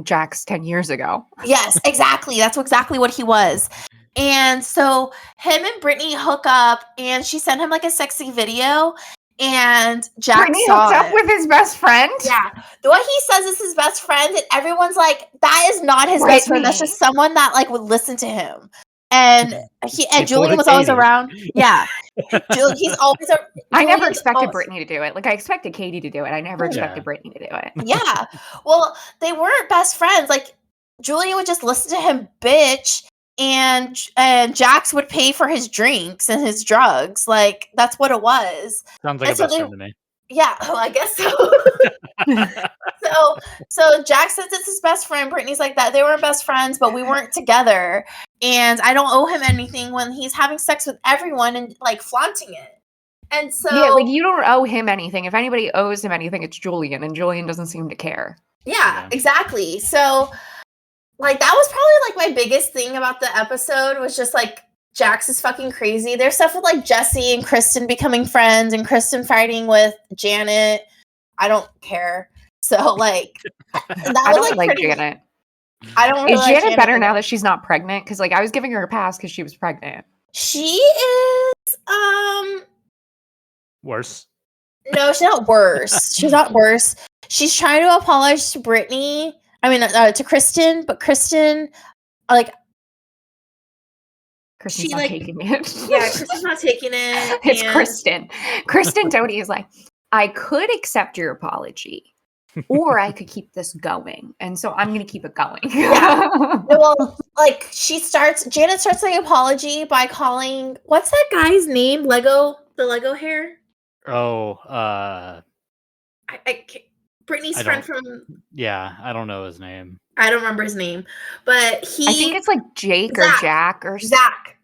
Jax 10 years ago. yes, exactly. That's exactly what he was. And so him and Brittany hook up, and she sent him like a sexy video, and Jack Brittany saw hooked up it. with his best friend? Yeah, the way he says is his best friend, and everyone's like, "That is not his best friend. That's Brittany. just someone that like would listen to him." And People Julian like was always Katie. around. Yeah, he's always. I never Julian's expected always- Brittany to do it. Like, I expected Katie to do it. I never Yeah. expected Brittany to do it. Yeah. Well, they weren't best friends. Like Julian would just listen to him bitch, and Jax would pay for his drinks and his drugs. Like that's what it was. Sounds like And a so best they- friend to me. Yeah, well, I guess so. so Jax says it's his best friend. Brittany's like that. They weren't best friends, but we weren't together. And I don't owe him anything when he's having sex with everyone and like flaunting it. And so Yeah, like, you don't owe him anything. If anybody owes him anything, it's Julian, and Julian doesn't seem to care. Yeah, Yeah. exactly. So, like, that was probably like my biggest thing about the episode was just like Jax is fucking crazy. There's stuff with like Jesse and Kristen becoming friends and Kristen fighting with Janet. I don't care. So, like, that I was don't like pretty. Janet. I don't really Is like Janet better either. now that she's not pregnant? Because, like, I was giving her a pass because she was pregnant. She is. Worse. No, she's not worse. She's not worse. She's trying to apologize to Brittany. I mean, to Kristen, but Kristen, like, Kristen's She, not like- taking it. yeah, Kristen's not taking it. It's and- Kristen. Kristen Doty is like, I could accept your apology, or I could keep this going. And so I'm going to keep it going. Yeah. Well, like Janet starts the apology by calling, what's that guy's name? The Lego hair? Oh, Brittany's I friend don't- from yeah, I don't know his name. I don't remember his name, but he I think it's like Jake or Zach. Jack or Zach.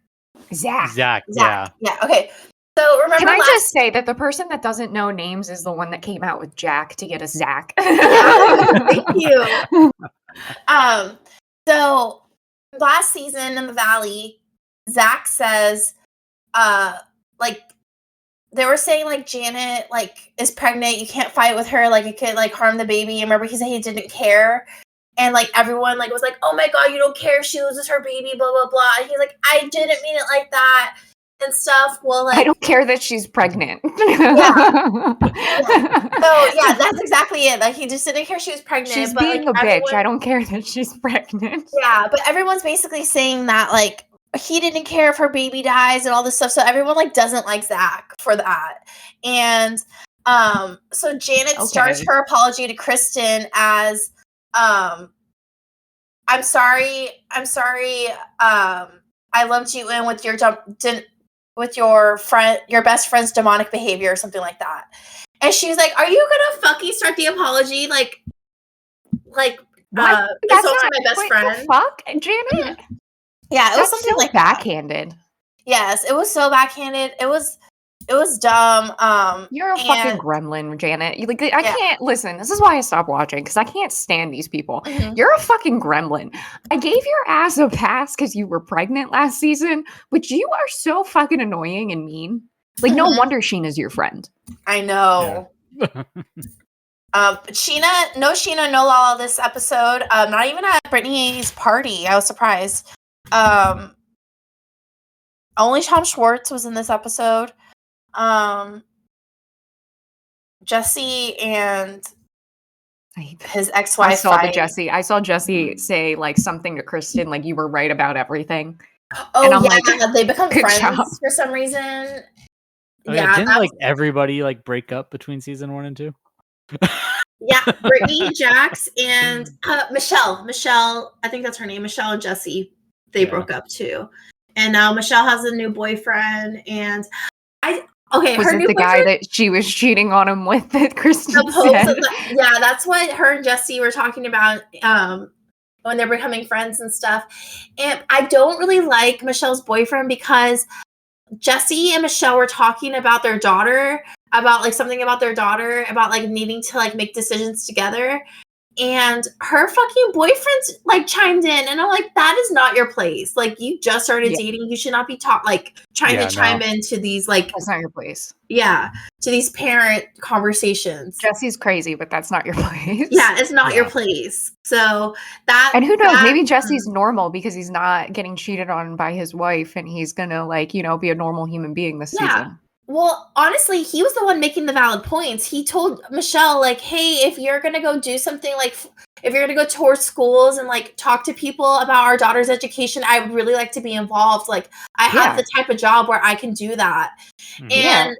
Zach, yeah. Yeah. Okay. So remember Can I last just say that the person that doesn't know names is the one that came out with Jack to get us Zach? Thank you. So last season in the Valley, Zach says, like they were saying like Janet like is pregnant, you can't fight with her, like it could like harm the baby. And remember he said he didn't care. And like everyone like was like, oh my god, you don't care if she loses her baby, blah blah blah. And he's like, I didn't mean it like that and stuff. Well, like I don't care that she's pregnant. So yeah, that's exactly it. Like he just didn't care she was pregnant. She's but, being like, a bitch. everyone- I don't care that she's pregnant. Yeah, but everyone's basically saying that like he didn't care if her baby dies and all this stuff. So everyone like doesn't like Zach for that. And so Janet starts her apology to Kristen as I'm sorry. I lumped you in with your best friend's demonic behavior or something like that. And she was like, "Are you gonna fucking start the apology like What? it's also my best friend?" The fuck, Janet? Yeah, it was That's something so like that. backhanded. Yes, it was so backhanded. It was dumb. You're a fucking gremlin, Janet. I can't listen. This is why I stopped watching because I can't stand these people. Mhm. You're a fucking gremlin. I gave your ass a pass because you were pregnant last season, but you are so fucking annoying and mean. Like, no Mhm. wonder Sheena's your friend. I know. Sheena, no Lala this episode. Not even at Brittany's party. I was surprised. Only Tom Schwartz was in this episode. Jesse and his ex-wife. I saw fight. I saw Jesse say like something to Kristen, like you were right about everything. Oh and I'm yeah, like, they become good friends job. for some reason. Oh, yeah, didn't that like everybody like break up between season 1 and 2? Yeah, Brittany, Jax, and Michelle. Michelle, I think that's her name. Michelle and Jesse, they broke up too. And now Michelle has a new boyfriend. And Was her it new the guy boyfriend, that she was cheating on him with that Kristen said? yeah, that's what her and Jesse were talking about when they're becoming friends and stuff. And I don't really like Michelle's boyfriend because Jesse and Michelle were talking about their daughter, about like something about their daughter, about like needing to like make decisions together. And her fucking boyfriend like chimed in, and I'm like, that is not your place. Like, you just started dating. You should not be trying to chime into these like. That's not your place. Yeah, to these parent conversations. Jesse's crazy, but that's not your place. Yeah, it's not your place. So that. And who knows? Maybe Jesse's normal because he's not getting cheated on by his wife, and he's gonna like be a normal human being this season. Well, honestly, he was the one making the valid points. He told Michelle, like, hey, if you're going to go do something, like, if you're going to go tour schools and, like, talk to people about our daughter's education, I would really like to be involved. Like, I have the type of job where I can do that. And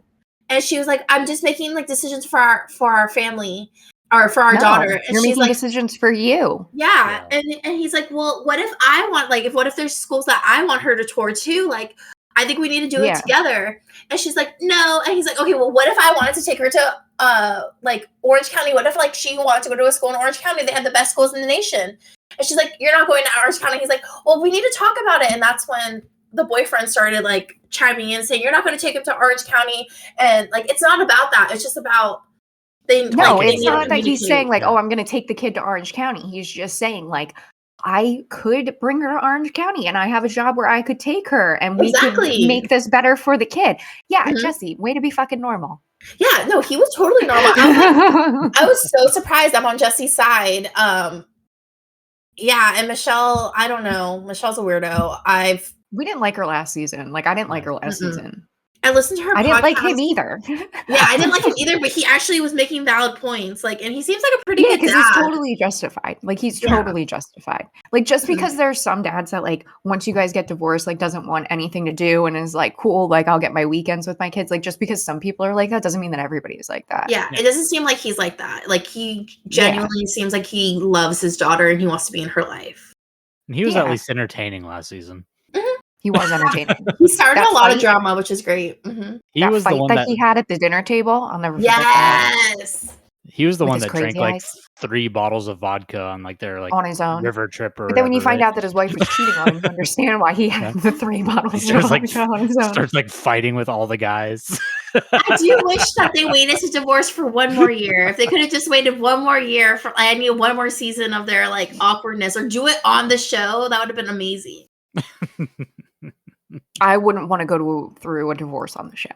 she was like, I'm just making, like, decisions for our family or for our daughter. And you're she's making like, decisions for you. Yeah. And he's like, well, what if I want, like, what if there's schools that I want her to tour too? Like, I think we need to do it together. And she's like, no. And he's like, okay, well, what if I wanted to take her to like Orange County? What if like she wanted to go to a school in Orange County? They had the best schools in the nation. And she's like, you're not going to Orange County. He's like, well, we need to talk about it. And that's when the boyfriend started like chiming in saying, you're not going to take him to Orange County. And like, it's not about that. It's just about it's not that he's saying like, oh, I'm going to take the kid to Orange County. He's just saying like, I could bring her to Orange County and I have a job where I could take her and we could make this better for the kid. Yeah, Jesse, way to be fucking normal. Yeah, no, he was totally normal. I was so surprised I'm on Jesse's side. Yeah, and Michelle, I don't know. Michelle's a weirdo. We didn't like her last season. Like, I didn't like her last season. I listened to her I didn't like him either. Yeah, I didn't like him either, but he actually was making valid points. Like, and he seems like a pretty good dad. because he's totally justified. Like, he's totally justified. Like, just because there's some dads that, like, once you guys get divorced, like, doesn't want anything to do and is like, cool, like, I'll get my weekends with my kids. Like, just because some people are like that doesn't mean that everybody is like that. Yeah, it doesn't seem like he's like that. Like, he genuinely seems like he loves his daughter and he wants to be in her life. And he was at least entertaining last season. He was entertaining. He started That a lot of fight- drama, which is great. Mm-hmm. He that was the fight one that that he had at the dinner table, I'll never forget that. Yes. he was the with one his that drank crazy like eyes. 3 bottles of vodka on like their like On his own. river trip or But then when you whatever, find right? out that his wife was cheating on him, you understand why he had the 3 He bottles of starts like vodka on his own. starts like fighting with all the guys. I do wish that they waited to divorce for one more year. If they could have just waited one more year for, I need one more season of their like awkwardness, or do it on the show, that would have been amazing. I wouldn't want to go through a divorce on the show.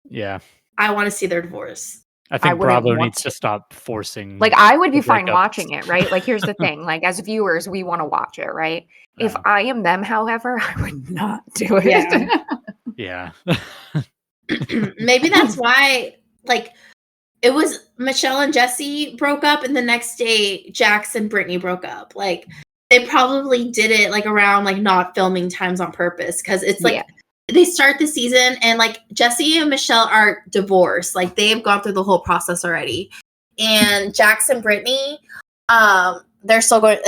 Yeah. I want to see their divorce. I think wouldn't Bravo want needs to stop forcing Like, I would be the fine breakups. watching it, right? Like, here's the thing. Like, as viewers, we want to watch it, right? If Yeah. I am them, however, I would not do it. Yeah. Yeah. Maybe that's why, like, it was Michelle and Jesse broke up, and the next day Jax and Brittany broke up. Like, they probably did it like around like not filming times on purpose, because it's like Yeah. they start the season and like Jesse and Michelle are divorced. Like, they've gone through the whole process already. And Jax and Brittany, they're still going.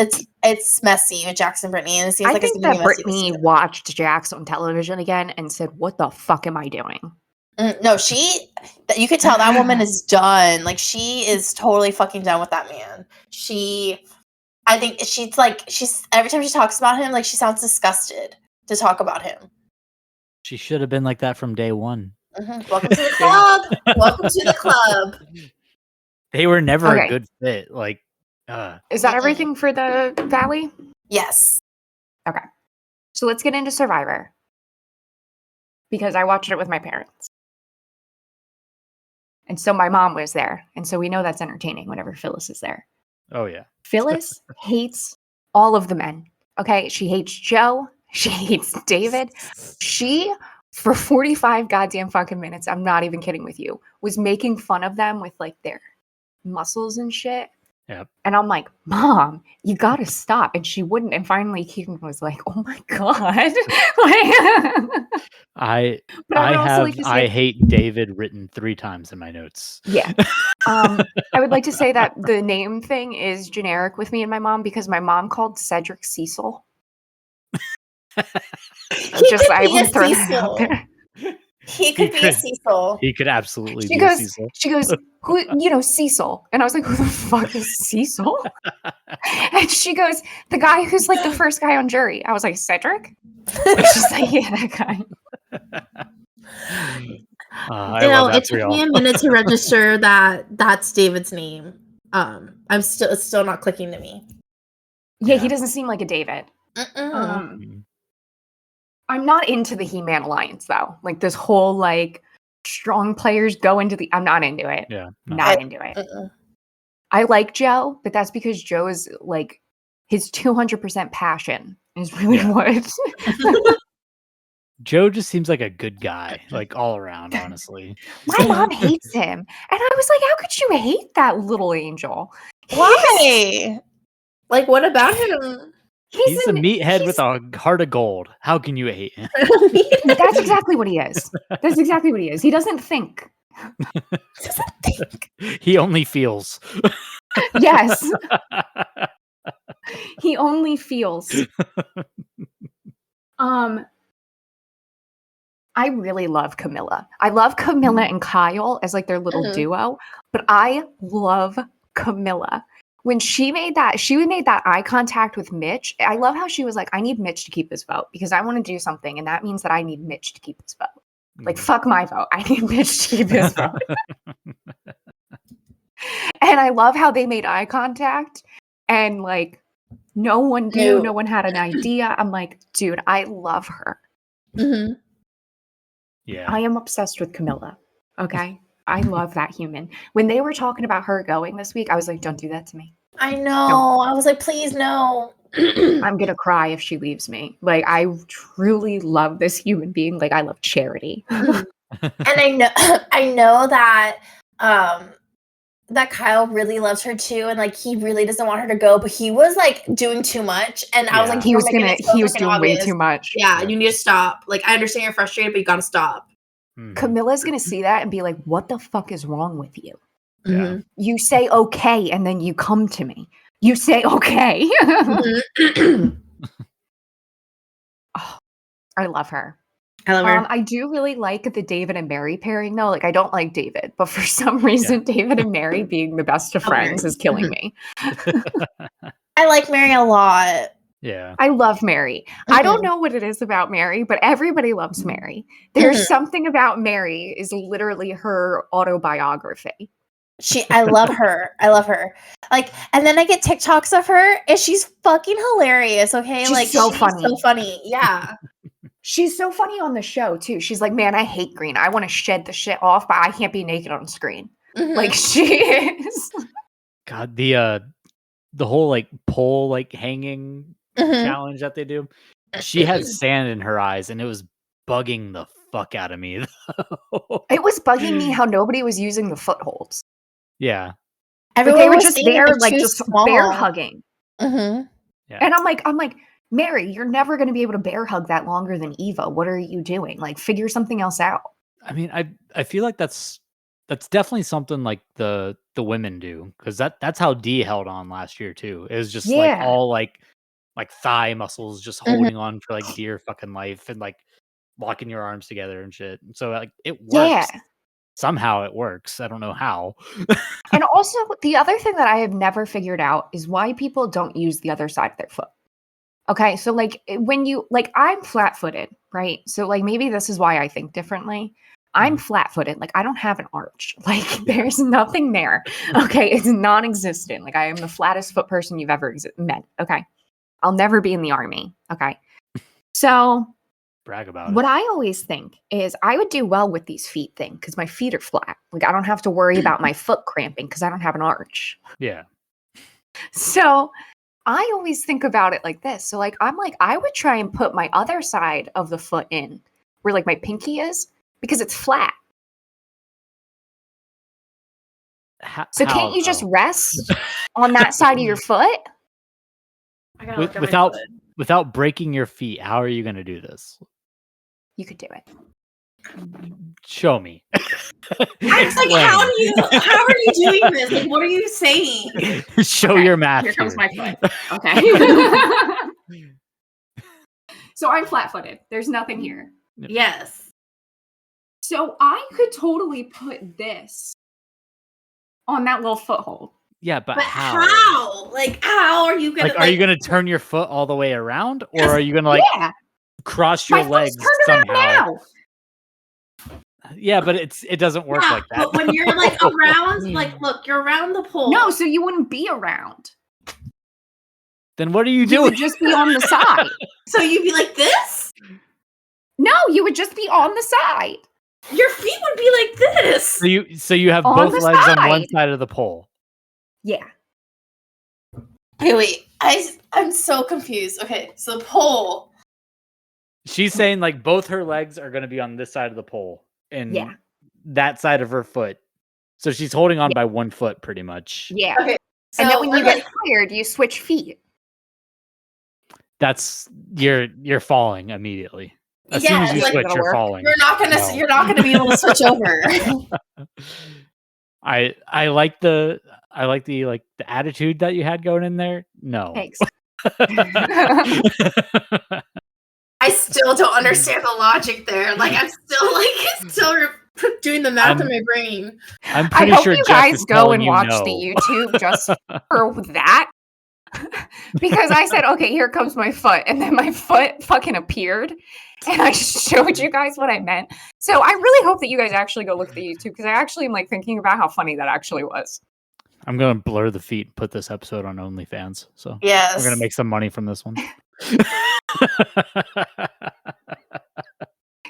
It's messy with Jax and Brittany, and it seems I like it's think gonna that be messy this Brittany season. watched Jax on television again and said, "What the fuck am I doing?" No, you could tell that woman is done. Like, she is totally fucking done with that man. I think she's every time she talks about him, like, she sounds disgusted to talk about him. She should have been like that from day one. Welcome to the club. Welcome to the club. They were never Okay. a good fit. Like, Is that Mm-mm. everything for the Valley? Yes. So let's get into Survivor. Because I watched it with my parents. And so my mom was there. And so we know that's entertaining whenever Phyllis is there. oh yeah. Phyllis hates all of the men. Okay. She hates Joe. She hates David. She, for 45 goddamn fucking minutes, I'm not even kidding with you, was making fun of them with like their muscles and shit. Yep. And I'm like, Mom, you gotta stop. And she wouldn't. And finally Keegan was like, oh my God. Like, I but I would also have like to say, I hate David written 3 times in my notes. yeah. I would like to say that the name thing is generic with me and my mom because my mom called Cedric Cecil. He Just could I be a would throw that Cecil. out there. He could be a could. Cecil. He could absolutely She be goes- a Cecil. She goes, who, Cecil? And I was like, who the fuck is Cecil? And she goes, the guy who's like the first guy on jury. I was like, Cedric? And she's like, yeah, that guy. I You know, love that it for took me y'all. a minute to register that that's David's name. It's still not clicking to me. Yeah, Yeah. he doesn't seem like a David. Mm-mm. Mm. I'm not into the He-Man alliance though. Like this whole like strong players go into the. I'm not into it. Yeah. no. Not into it. Mm-mm. I like Joe, but that's because Joe is like his 200% passion is really Yeah. what. Joe just seems like a good guy, like all around, honestly. My mom hates him, and I was like, "How could you hate that little angel?" Why? Like, what about him? He's a meathead he's- with a heart of gold. How can you hate him? That's exactly what he is. That's exactly what he is. He doesn't think. He only feels. Yes, he only feels. I really love Camilla. I love Camilla and Kyle as like their little Mhm. duo, but I love Camilla. When she made that eye contact with Mitch, I love how she was like, I need Mitch to keep his vote because I want to do something. And that means that I need Mitch to keep his vote. Like, fuck my vote. I need Mitch to keep his vote. And I love how they made eye contact and like no one knew, No. no one had an idea. I'm like, dude, I love her. Mhm. Yeah. I am obsessed with Camilla. Okay. I love that human. When they were talking about her going this week, I was like, don't do that to me. I know. I was like, please no. I'm going to cry if she leaves me. Like, I truly love this human being. Like, I love Charity. And I know that that Kyle really loves her too, and like he really doesn't want her to go, but he was like doing too much, and I was Yeah. like, he was "You're making it so he was freaking doing way obvious." too much. Yeah, you need to stop. Like, I understand you're frustrated, but you gotta stop. Mhm. Camilla's going to see that and be like, what the fuck is wrong with you? Yeah. Mhm. You say okay, and then you come to me. You say okay. Mhm. All I love her. I love her. I do really like the David and Mary pairing though. Like I don't like David, but for some reason David and Mary being the best of friends is killing me. I like Mary a lot. Yeah. I love Mary. I don't know what it is about Mary, but everybody loves Mary. There's something about Mary is literally her autobiography. I love her. I love her. Like, and then I get TikToks of her, and she's fucking hilarious. Okay, She's like so she's funny. so funny. Yeah. She's so funny on the show too. She's like, man, I hate green. I want to shed the shit off, but I can't be naked on screen. Like she is. God, the whole like pole like hanging challenge that they do. She had sand in her eyes, and it was bugging the fuck out of me. It was bugging me how nobody was using the footholds. Yeah. Everyone They were was just saying there, they're like too just small. bear hugging. Yeah. And I'm like, Mary, you're never going to be able to bear hug that longer than Eva. What are you doing? Like, figure something else out. I mean, I feel like that's definitely something like the women do, because that's how Dee held on last year too. It was just like all like thigh muscles just holding on for like dear fucking life and like locking your arms together and shit. So like it works. Yeah. Somehow it works. I don't know how. And also, the other thing that I have never figured out is why people don't use the other side of their foot. Okay, so like when you like, I'm flat-footed, right? So like maybe this is why I think differently. I'm flat-footed. Like I don't have an arch. Like there's nothing there. Okay, it's non-existent. Like I am the flattest foot person you've ever met. Okay, I'll never be in the army. Okay, so brag about what it. I always think is I would do well with these feet thing because my feet are flat. Like I don't have to worry about my foot cramping because I don't have an arch. Yeah. So I always think about it like this. So like I'm like, I would try and put my other side of the foot in where like my pinky is because it's flat. So can't you just rest on that side of your foot? I gotta look at my foot. Without breaking your feet? How are you going to do this? You could do it. Show me. I was like, how are you doing this? Like, what are you saying? Show your math. Here comes my foot. Okay. So I'm flat-footed. There's nothing here. Yes. So I could totally put this on that little foothold. Yeah, but how? Like, how are you gonna? Like, are you gonna turn your foot all the way around, or are you gonna like cross your legs somehow? Yeah, but it doesn't work like that. But when you're like around, like, look, you're around the pole. No, so you wouldn't be around. Then what are you You doing? would just be on the side. So you'd be like this? No, you would just be on the side. Your feet would be like this. So you have On both the legs on one side. side of the pole. Yeah. Wait. I'm so confused. Okay, so the pole. She's saying like both her legs are going to be on this side of the pole and Yeah. that side of her foot. So she's holding on by one foot pretty much. Yeah. Okay. So And then when you we're get tired, you switch feet. That's you're falling immediately. As soon Yeah, as you like, switch, that'll you're work. falling. you're not gonna be able to switch over. I like the attitude that you had going in there. No. Thanks. I still don't understand the logic there. Like I'm still doing the math in my brain. I'm I pretty hope sure you Jeff guys is go telling and you watch no. the YouTube just for that. Because I said, okay, here comes my foot. And then my foot fucking appeared. And I showed you guys what I meant. So I really hope that you guys actually go look at the YouTube because I actually am like thinking about how funny that actually was. I'm gonna blur the feet and put this episode on OnlyFans. So Yes. we're gonna make some money from this one.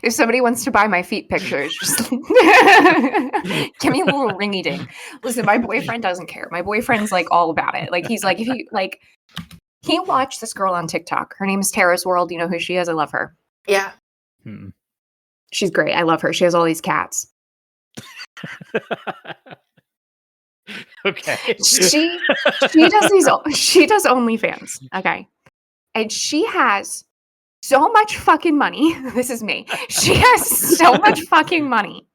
If somebody wants to buy my feet pictures, just give me a little ringy ding. Listen, my boyfriend doesn't care. My boyfriend's like all about it. Like he's like, if you like, he watched this girl on TikTok. Her name is Tara's World. You know who she is? I love her. Yeah. She's great. I love her. She has all these cats. Okay. She does OnlyFans. Okay. And she has so much fucking money. This is me. She has so much fucking money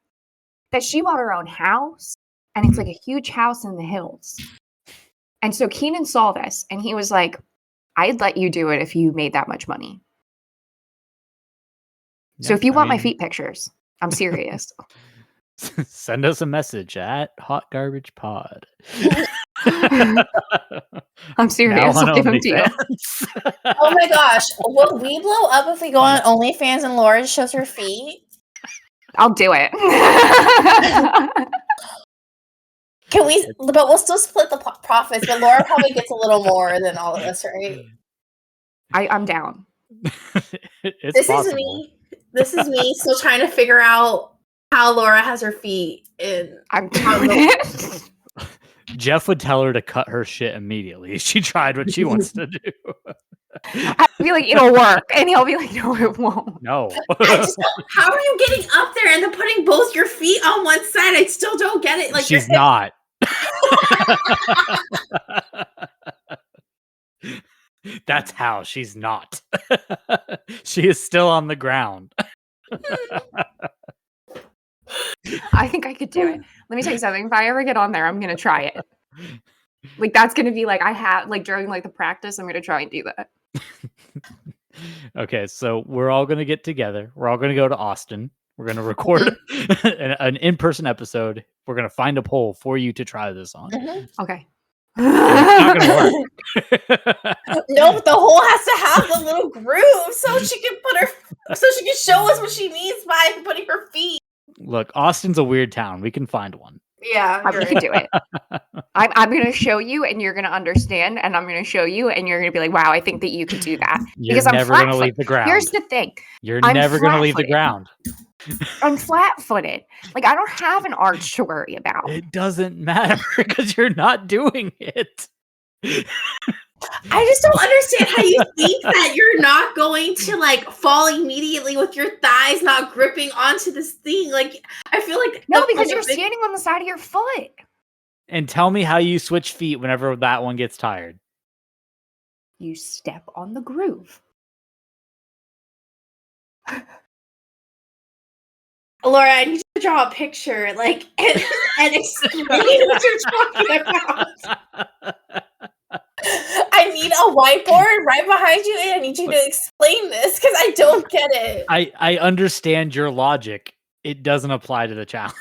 that she bought her own house, and it's like a huge house in the hills. And so Keenan saw this and he was like, I'd let you do it if you made that much money. So Yeah, if you I want my mean, feet pictures, I'm serious. send us a message at Hot Garbage Pod. I'm serious. Now on I'll give them to you. OnlyFans. Oh my gosh, will we blow up if we go on OnlyFans and Laura shows her feet? I'll do it. Can we? But we'll still split the profits. But Laura probably gets a little more than all of us, right? I'm down. It's This possible. is me. This is me still trying to figure out how Laura has her feet in. I'm doing it. Jeff would tell her to cut her shit immediately. She tried what she wants to do. I'd be like, it'll work. And he'll be like, no, it won't. No. I just don't, how are you getting up there and then putting both your feet on one side? I still don't get it. Like She's not. That's how she's not. She is still on the ground. I think I could do it. Let me tell you something. If I ever get on there, I'm gonna try it. Like that's gonna be like I have like during like the practice, I'm gonna try and do that. Okay, so we're all gonna get together. We're all gonna go to Austin. We're gonna record an in-person episode. We're gonna find a poll for you to try this on. Okay. And it's not gonna work. No, but the hole has to have the little groove so she can show us what she means by putting her feet. Look, Austin's a weird town. We can find one. yeah, I you're can do it. I'm going to show you and you're going to understand. And I'm going to show you and you're going to be like, wow, I think that you could do that. You're Because I'm never gonna flat-footed. leave the ground. Here's the thing. You're I'm never gonna leave the flat-footed. ground. I'm flat footed. Like, I don't have an arch to worry about. It doesn't matter because you're not doing it. I just don't understand how you think that you're not going to like fall immediately with your thighs not gripping onto this thing. Like I feel like No, because you're standing on the side of your foot. And tell me how you switch feet whenever that one gets tired. You step on the groove. Laura, I need you to draw a picture, like, and explain what you're talking about. I need a whiteboard right behind you, and I need you to explain this because I don't get it. I understand your logic. It doesn't apply to the challenge.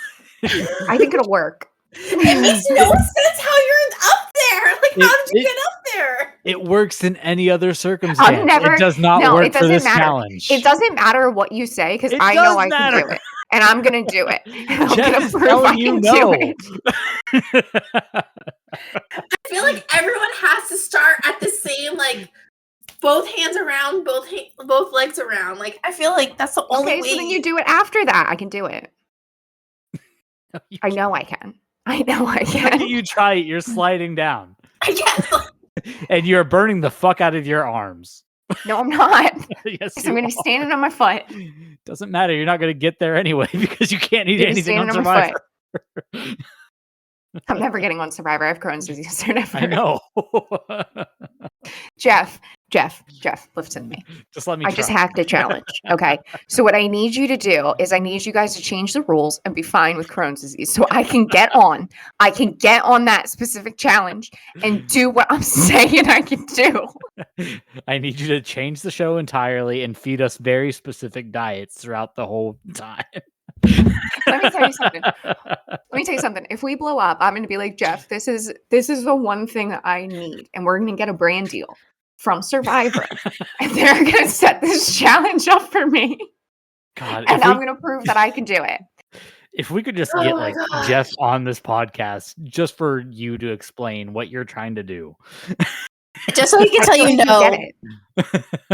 I think it'll work. It makes no sense how you're up there. Like, how did you get up there? It works in any other circumstance. never- it does not no, work it for doesn't this matter. challenge. It doesn't matter what you say because It I does know I can do matter. it. And I'm going to do it. And I'm Jeff going to is prove I telling can you do no. it. I feel like everyone has to start at the same, like, both hands around, both legs around. Like, I feel like that's the only Okay, way. so then you do it after that. I can do it. No, you I know I can. I know I Look can. at you try it. You're sliding down. I guess. And you're burning the fuck out of your arms. No, I'm not. Yes, Because you I'm going to be standing on my foot. Doesn't matter. You're not going to get there anyway because you can't eat You're just anything on standing on my Survivor. I'm never getting on Survivor. I have Crohn's disease. So never. I know. Jeff, listen to me. Just let me I try. just hacked a challenge. Okay. So what I need you to do is I need you guys to change the rules and be fine with Crohn's disease. So I can get on. I can get on that specific challenge and do what I'm saying I can do. I need you to change the show entirely and feed us very specific diets throughout the whole time. Let me tell you something. Let me tell you something. If we blow up, I'm going to be like, Jeff, this is the one thing that I need. And we're going to get a brand deal from Survivor. And they're going to set this challenge up for me. God, And I'm going to prove that I can do it. if we could just Oh get my like gosh. Jeff on this podcast just for you to explain what you're trying to do. Just so he can tell you He would no. get it.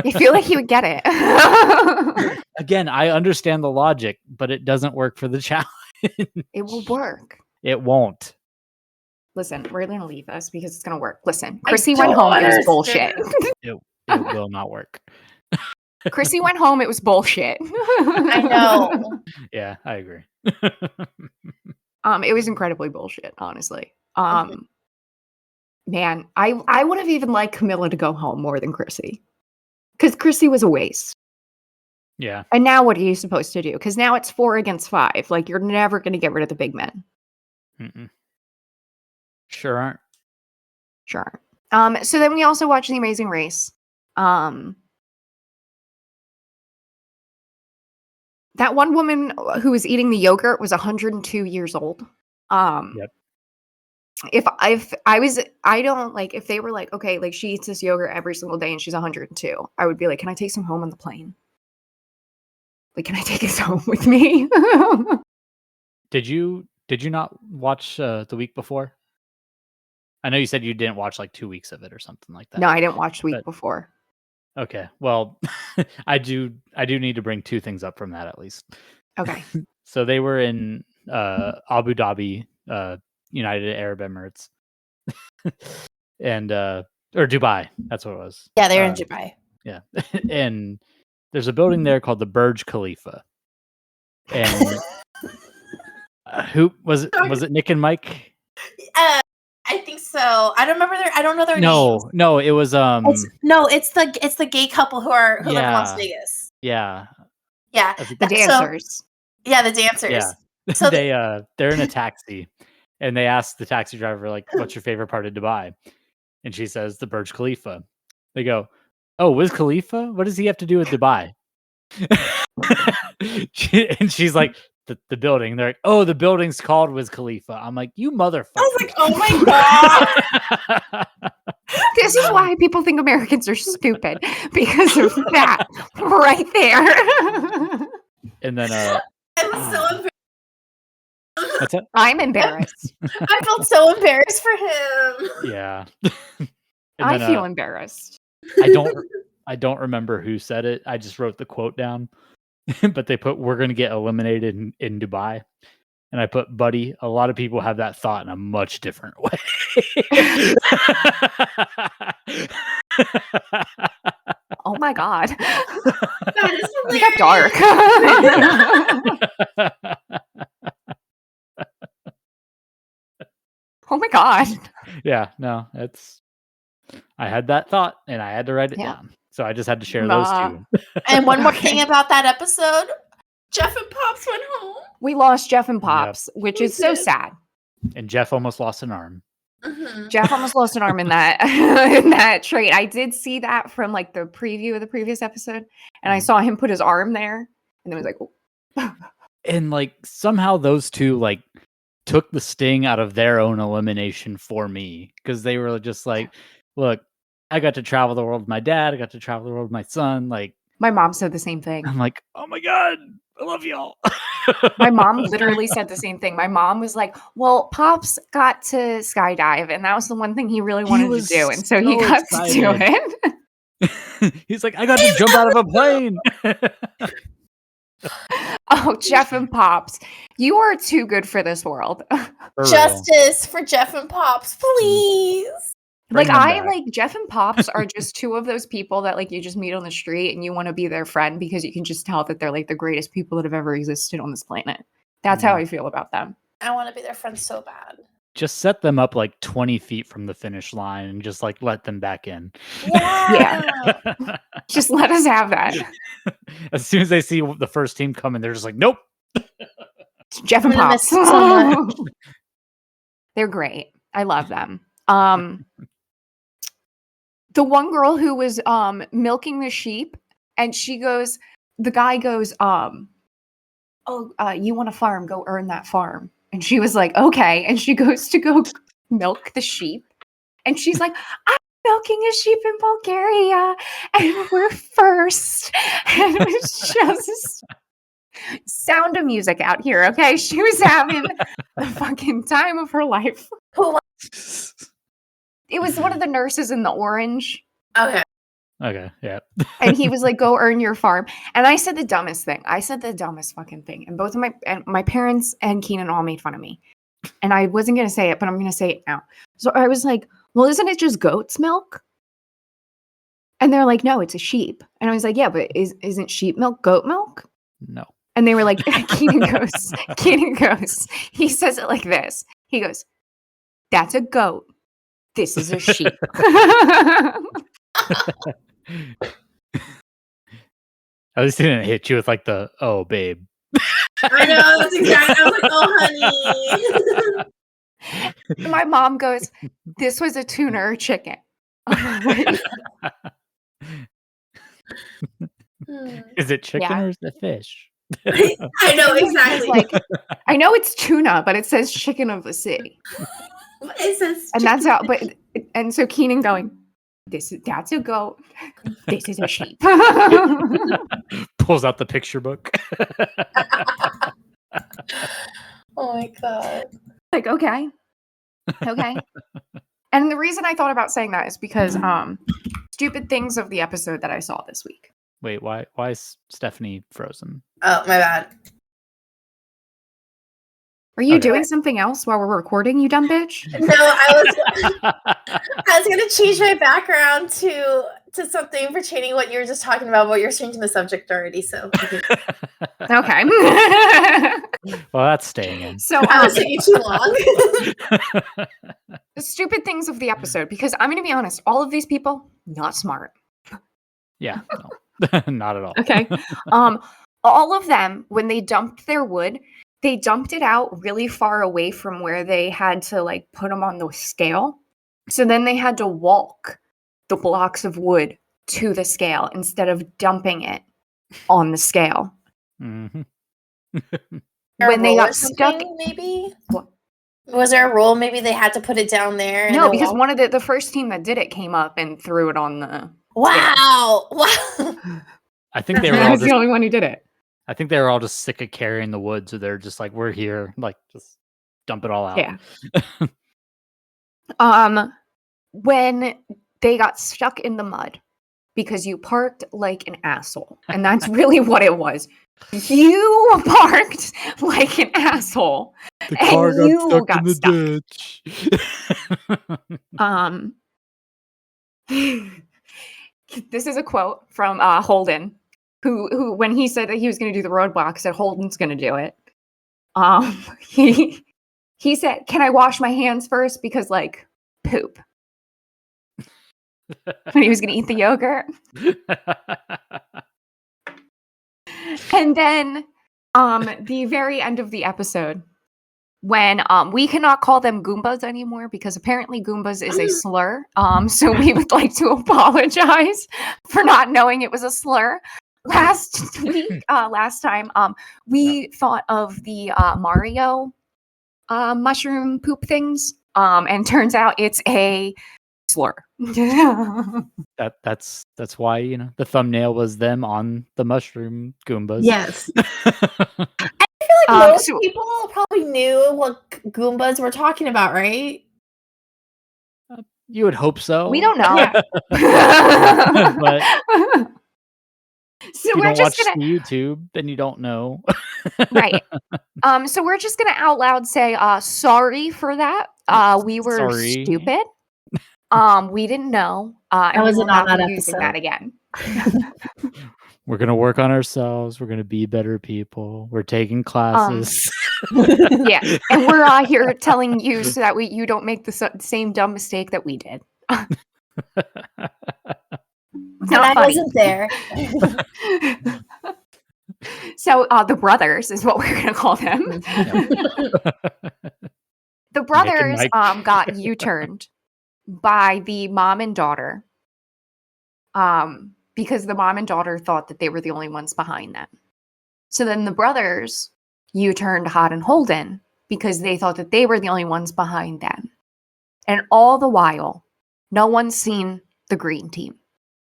You feel like he would get it. Again, I understand the logic, but it doesn't work for the challenge. It will work. It won't. Listen, we're going to leave this because it's going to work. Listen, I Chrissy went don't home. It was understand. bullshit. It will not work. Chrissy went home. It was bullshit. I know. Yeah, I agree. It was incredibly bullshit, honestly. Man, I would have even liked Camilla to go home more than Chrissy. Because Chrissy was a waste. Yeah. And now what are you supposed to do? Because now it's 4 against 5. Like, you're never going to get rid of the big men. Mm-mm. Sure aren't. Sure. So then we also watched The Amazing Race. That one woman who was eating the yogurt was 102 years old. Yep. If I was, I don't like, if they were like, okay, like she eats this yogurt every single day and she's 102, I would be like, can I take some home on the plane? Like, can I take this home with me? Did you not watch the week before? I know you said you didn't watch like 2 weeks of it or something like that. No, I didn't watch the week But- before. Okay. Well, I do need to bring two things up from that at least. Okay. So they were in Abu Dhabi, United Arab Emirates, and or Dubai. That's what it was. Yeah, they're in Dubai. Yeah, and there's a building there called the Burj Khalifa, and who was it? Was it Nick and Mike? I think so. I don't remember I don't know their names. No, it was It's the gay couple who live in Las Yeah. Vegas. yeah, Yeah. I think The dancers. Yeah, the dancers. yeah. So they're in a taxi, and they ask the taxi driver like, "What's your favorite part of Dubai?" And she says, "The Burj Khalifa." They go, "Oh, Wiz Khalifa? What does he have to do with Dubai?" And she's like, "The building." They're like, "Oh, the building's called Wiz Khalifa." I'm like, "You motherfucker!" I was like, oh my god. This is why people think Americans are stupid, because of that right there. And then I was so embarrassed. what's that? I'm embarrassed. I felt so embarrassed for him. Yeah. I And then, feel embarrassed. I don't remember who said it. I just wrote the quote down. But they put, "We're going to get eliminated in Dubai." And I put, "Buddy, a lot of people have that thought in a much different way." Oh my god. That is We got dark. Oh my god. Yeah, no, I had that thought and I had to write it Yeah. down. So I just had to share those Nah. two. And one more Okay. thing about that episode, Jeff and Pops went home. We lost Jeff and Pops, which We is so did. sad. And Jeff almost lost an arm. Mhm. Jeff almost lost an arm in that in that trade. I did see that from like the preview of the previous episode, and I Mhm. saw him put his arm there, and it was like, oh. And like somehow those two like took the sting out of their own elimination for me, because they were just like, "Look, I got to travel the world with my dad. I got to travel the world with my son." Like, My mom said the same thing. I'm like, "Oh my god, I love y'all." My mom literally said the same thing. My mom was like, "Well, Pops got to skydive, and that was the one thing he really wanted to was do, and so he so got to do excited. it." He's like, "I got to jump out of a plane." Oh, Jeff and Pops, you are too good for this world. For real. Justice for Jeff and Pops, please. Bring Like them I back. like Jeff and Pops are just two of those people that like you just meet on the street and you want to be their friend because you can just tell that they're like the greatest people that have ever existed on this planet. That's how I feel about them. I want to be their friend so bad. Just set them up like 20 feet from the finish line and just like let them back in. Yeah. Just let us have that. As soon as they see the first team coming, they're just like, "Nope." Jeff and I'm gonna Pops. miss so much. They're great. I love them. The one girl who was milking the sheep, and the guy goes, you want a farm, go earn that farm. And she was like, okay. And she goes to go milk the sheep. And she's like, I'm milking a sheep in Bulgaria, and we're first. And it was just Sound of Music out here, okay? She was having the fucking time of her life. It was one of the nurses in the orange. Okay. Okay, yeah. And he was like, go earn your farm. And I said the dumbest thing. I said the dumbest fucking thing. And both of my parents and Keenan all made fun of me. And I wasn't going to say it, but I'm going to say it now. So I was like, well, isn't it just goat's milk? And they're like, no, it's a sheep. And I was like, yeah, but isn't sheep milk goat milk? No. And they were like, Keenan goes, he says it like this. He goes, that's a goat. This is a sheep. At least he didn't hit you with like the, "Oh, babe." I know, that's exactly. I was like, oh, honey. My mom goes, this was a tuna or chicken. Hmm. Is it chicken Yeah. or is it fish? I know exactly. Like, I know it's tuna, but it says chicken of the sea. It says And that's how, chicken. and so Keenan going, that's a goat. This is a sheep. Pulls out the picture book. Oh my god. Like, okay. And the reason I thought about saying that is because stupid things of the episode that I saw this week. Wait, why is Stephanie frozen? Oh my bad. Are you Okay. doing something else while we're recording, you dumb bitch? No, I was gonna change my background to something pertaining to what you were just talking about, but you're changing the subject already. So Okay. Well, that's staying in. So I was taking too long. the stupid things of the episode, because I'm going to be honest, all of these people not smart. Yeah, no. Not at all. Okay. All of them, when they dumped their wood, they dumped it out really far away from where they had to like put them on the scale. So then they had to walk the blocks of wood to the scale instead of dumping it on the scale. Mhm. When they A rule got or stuck, something, maybe What? Was there a rule? Maybe they had to put it down there. and no, then because walk- one of the first team that did it came up and threw it on the. wow. I think they were I all was the just. only one who did it. I think they were all just sick of carrying the wood, so they're just like, "We're here, like just dump it all out." Yeah. When they got stuck in the mud because you parked like an asshole, and that's really what it was. You parked like an asshole. The And car got you stuck got in the ditch. This is a quote from Holden, who when he said that he was going to do the roadblock, said Holden's going to do it. He said, "Can I wash my hands first? Because like poop." When he was going to eat the yogurt. And then the very end of the episode, when we cannot call them Goombas anymore because apparently Goombas is a slur. So we would like to apologize for not knowing it was a slur. Last time, we thought of the Mario mushroom poop things, and turns out it's a slur. That's why the thumbnail was them on the mushroom Goombas. Yes. Um, Most so- people probably knew what Goombas we're talking about, right? You would hope so. We don't know. But So if you we're don't just watch gonna the YouTube, then you don't know. right. So we're just gonna out loud say sorry for that. We were Sorry. stupid. We didn't know. And we wasn't will not on be that using episode. that again. We're gonna work on ourselves. We're gonna be better people. We're taking classes. Yeah, and we're here telling you so that you don't make the same dumb mistake that we did. It's And not I funny. wasn't there. So the brothers is what we're gonna call them. The brothers Mike. got U-turned by the mom and daughter, because the mom and daughter thought that they were the only ones behind them. So then the brothers U-turned Hod and Holden because they thought that they were the only ones behind them. And all the while, no one's seen the green team.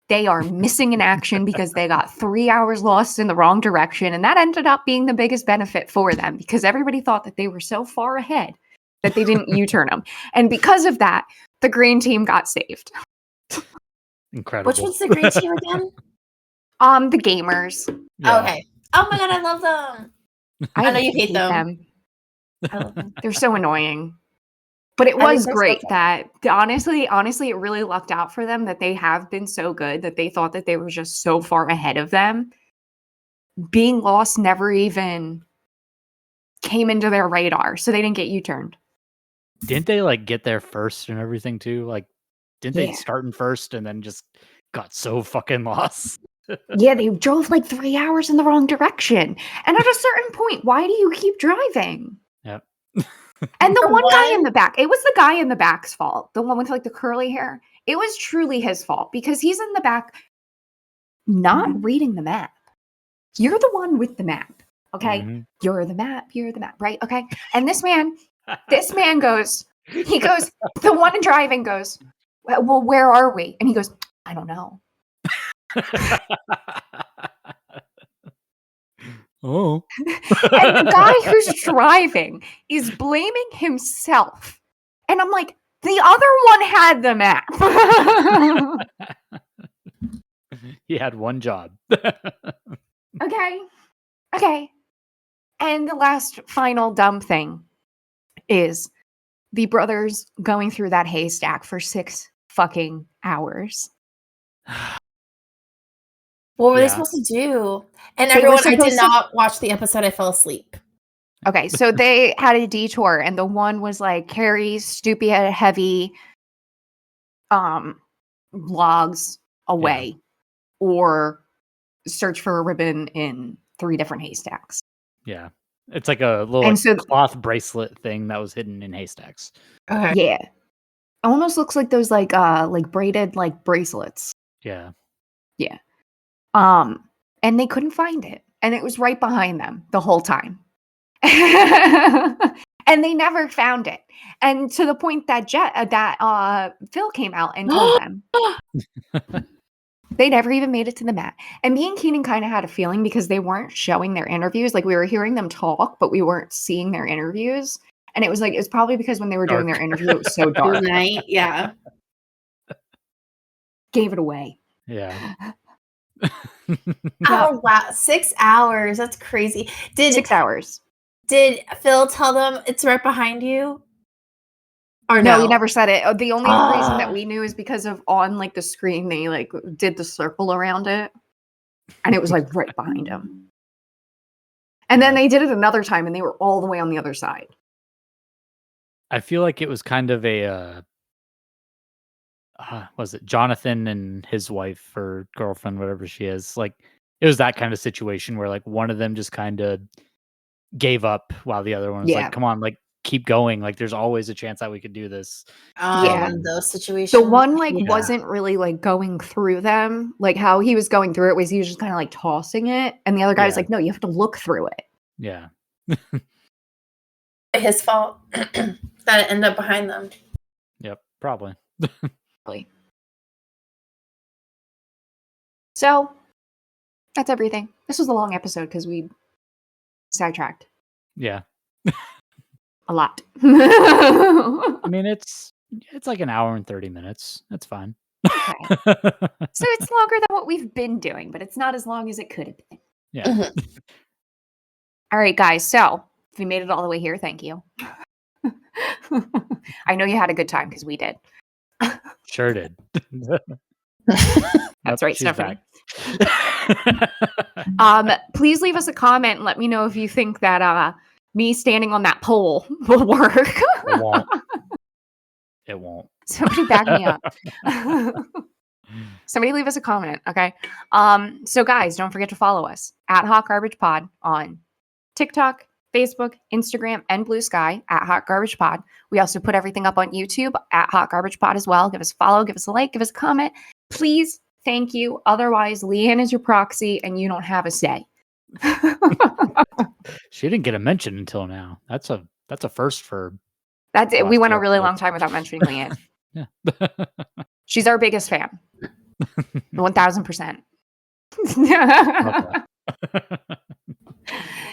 They are missing in action because they got 3 hours lost in the wrong direction. And that ended up being the biggest benefit for them because everybody thought that they were so far ahead that they didn't U-turn them. And because of that, the green team got saved. Incredible. Which one's the green team again? The gamers. Yeah. Okay. Oh my god, I love them. I know you hate them. I love them. They're so annoying. But it I think was they're so great fun. that honestly, it really lucked out for them that they have been so good that they thought that they were just so far ahead of them. Being lost never even came into their radar, so they didn't get U-turned. Didn't they like get there first and everything too? Like, didn't they Yeah. start in first and then just got so fucking lost? Yeah, they drove like 3 hours in the wrong direction. And at a certain point, why do you keep driving? Yep. And the For one guy in one- the back, it was the guy in the back's fault. The one with like the curly hair. It was truly his fault because he's in the back not reading the map. You're the one with the map. Okay. Mhm. You're the map, right? Okay. And this man goes, the one driving goes, well, where are we? And he goes, I don't know. Oh. And the guy who's driving is blaming himself. And I'm like, the other one had the map. He had one job. Okay. And the last final dumb thing is the brothers going through that haystack for 6 fucking hours. What were they Yeah. supposed to do? And They were everyone, I supposed did to- not watch the episode. I fell asleep. Okay, so they had a detour, and the one was like carry stupid heavy logs away, or search for a ribbon in 3 different haystacks. Yeah. It's like a little And like, so- cloth bracelet thing that was hidden in haystacks. Okay. Yeah, almost looks like those like braided like bracelets. Yeah. And they couldn't find it, and it was right behind them the whole time. And they never found it, and to the point that Phil came out and told them they never even made it to the mat. And me and Keenan kind of had a feeling because they weren't showing their interviews. Like we were hearing them talk, but we weren't seeing their interviews. And it was like, it's probably because when they were doing their interview, it was so dark. Night. Yeah. Gave it away. Yeah. Oh wow, 6 hours. That's crazy. 6 hours. Did Phil tell them it's right behind you? Or No, no? he never said it. The only reason that Ah. we knew is because of on like the screen, they like did the circle around it, and it was like right behind him. And then they did it another time, and they were all the way on the other side. I feel like it was kind of a was it Jonathan and his wife or girlfriend, whatever she is. Like it was that kind of situation where like one of them just kind of gave up while the other one was Yeah. like, come on, like keep going. Like there's always a chance that we could do this. Yeah. One of those situations. The one like Yeah. wasn't really like going through them. Like how he was going through it was he was just kind of like tossing it, and the other guy was Yeah. like, "No, you have to look through it." Yeah. his fault that it ended up behind them. Yep. Probably. So that's everything. This was a long episode because we sidetracked Yeah. a lot. I mean, it's like an hour and 30 minutes. That's fine. Okay. So it's longer than what we've been doing, but it's not as long as it could have been. Yeah. All right, guys. So if you made it all the way here, thank you. I know you had a good time because we did. Sure did. That's right, she's Stephanie. back. Please leave us a comment and let me know if you think that me standing on that pole will work. It won't. It won't. Somebody back me up. Somebody leave us a comment, okay? So guys, don't forget to follow us at Hot Garbage Pod on TikTok, Facebook, Instagram, and Blue Sky at Hot Garbage Pod. We also put everything up on YouTube at Hot Garbage Pod as well. Give us a follow, give us a like, give us a comment. Please, thank you. Otherwise, Leanne is your proxy and you don't have a say. She didn't get a mention until now. That's a first for That's it. We Last went a two really long episodes. time without mentioning Leanne. yeah. She's our biggest fan. 1000%.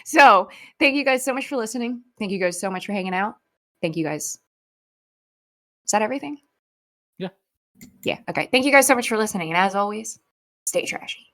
So, thank you guys so much for listening. Thank you guys so much for hanging out. Thank you guys. Is that everything? Yeah. Yeah. Okay. Thank you guys so much for listening. And as always, stay trashy.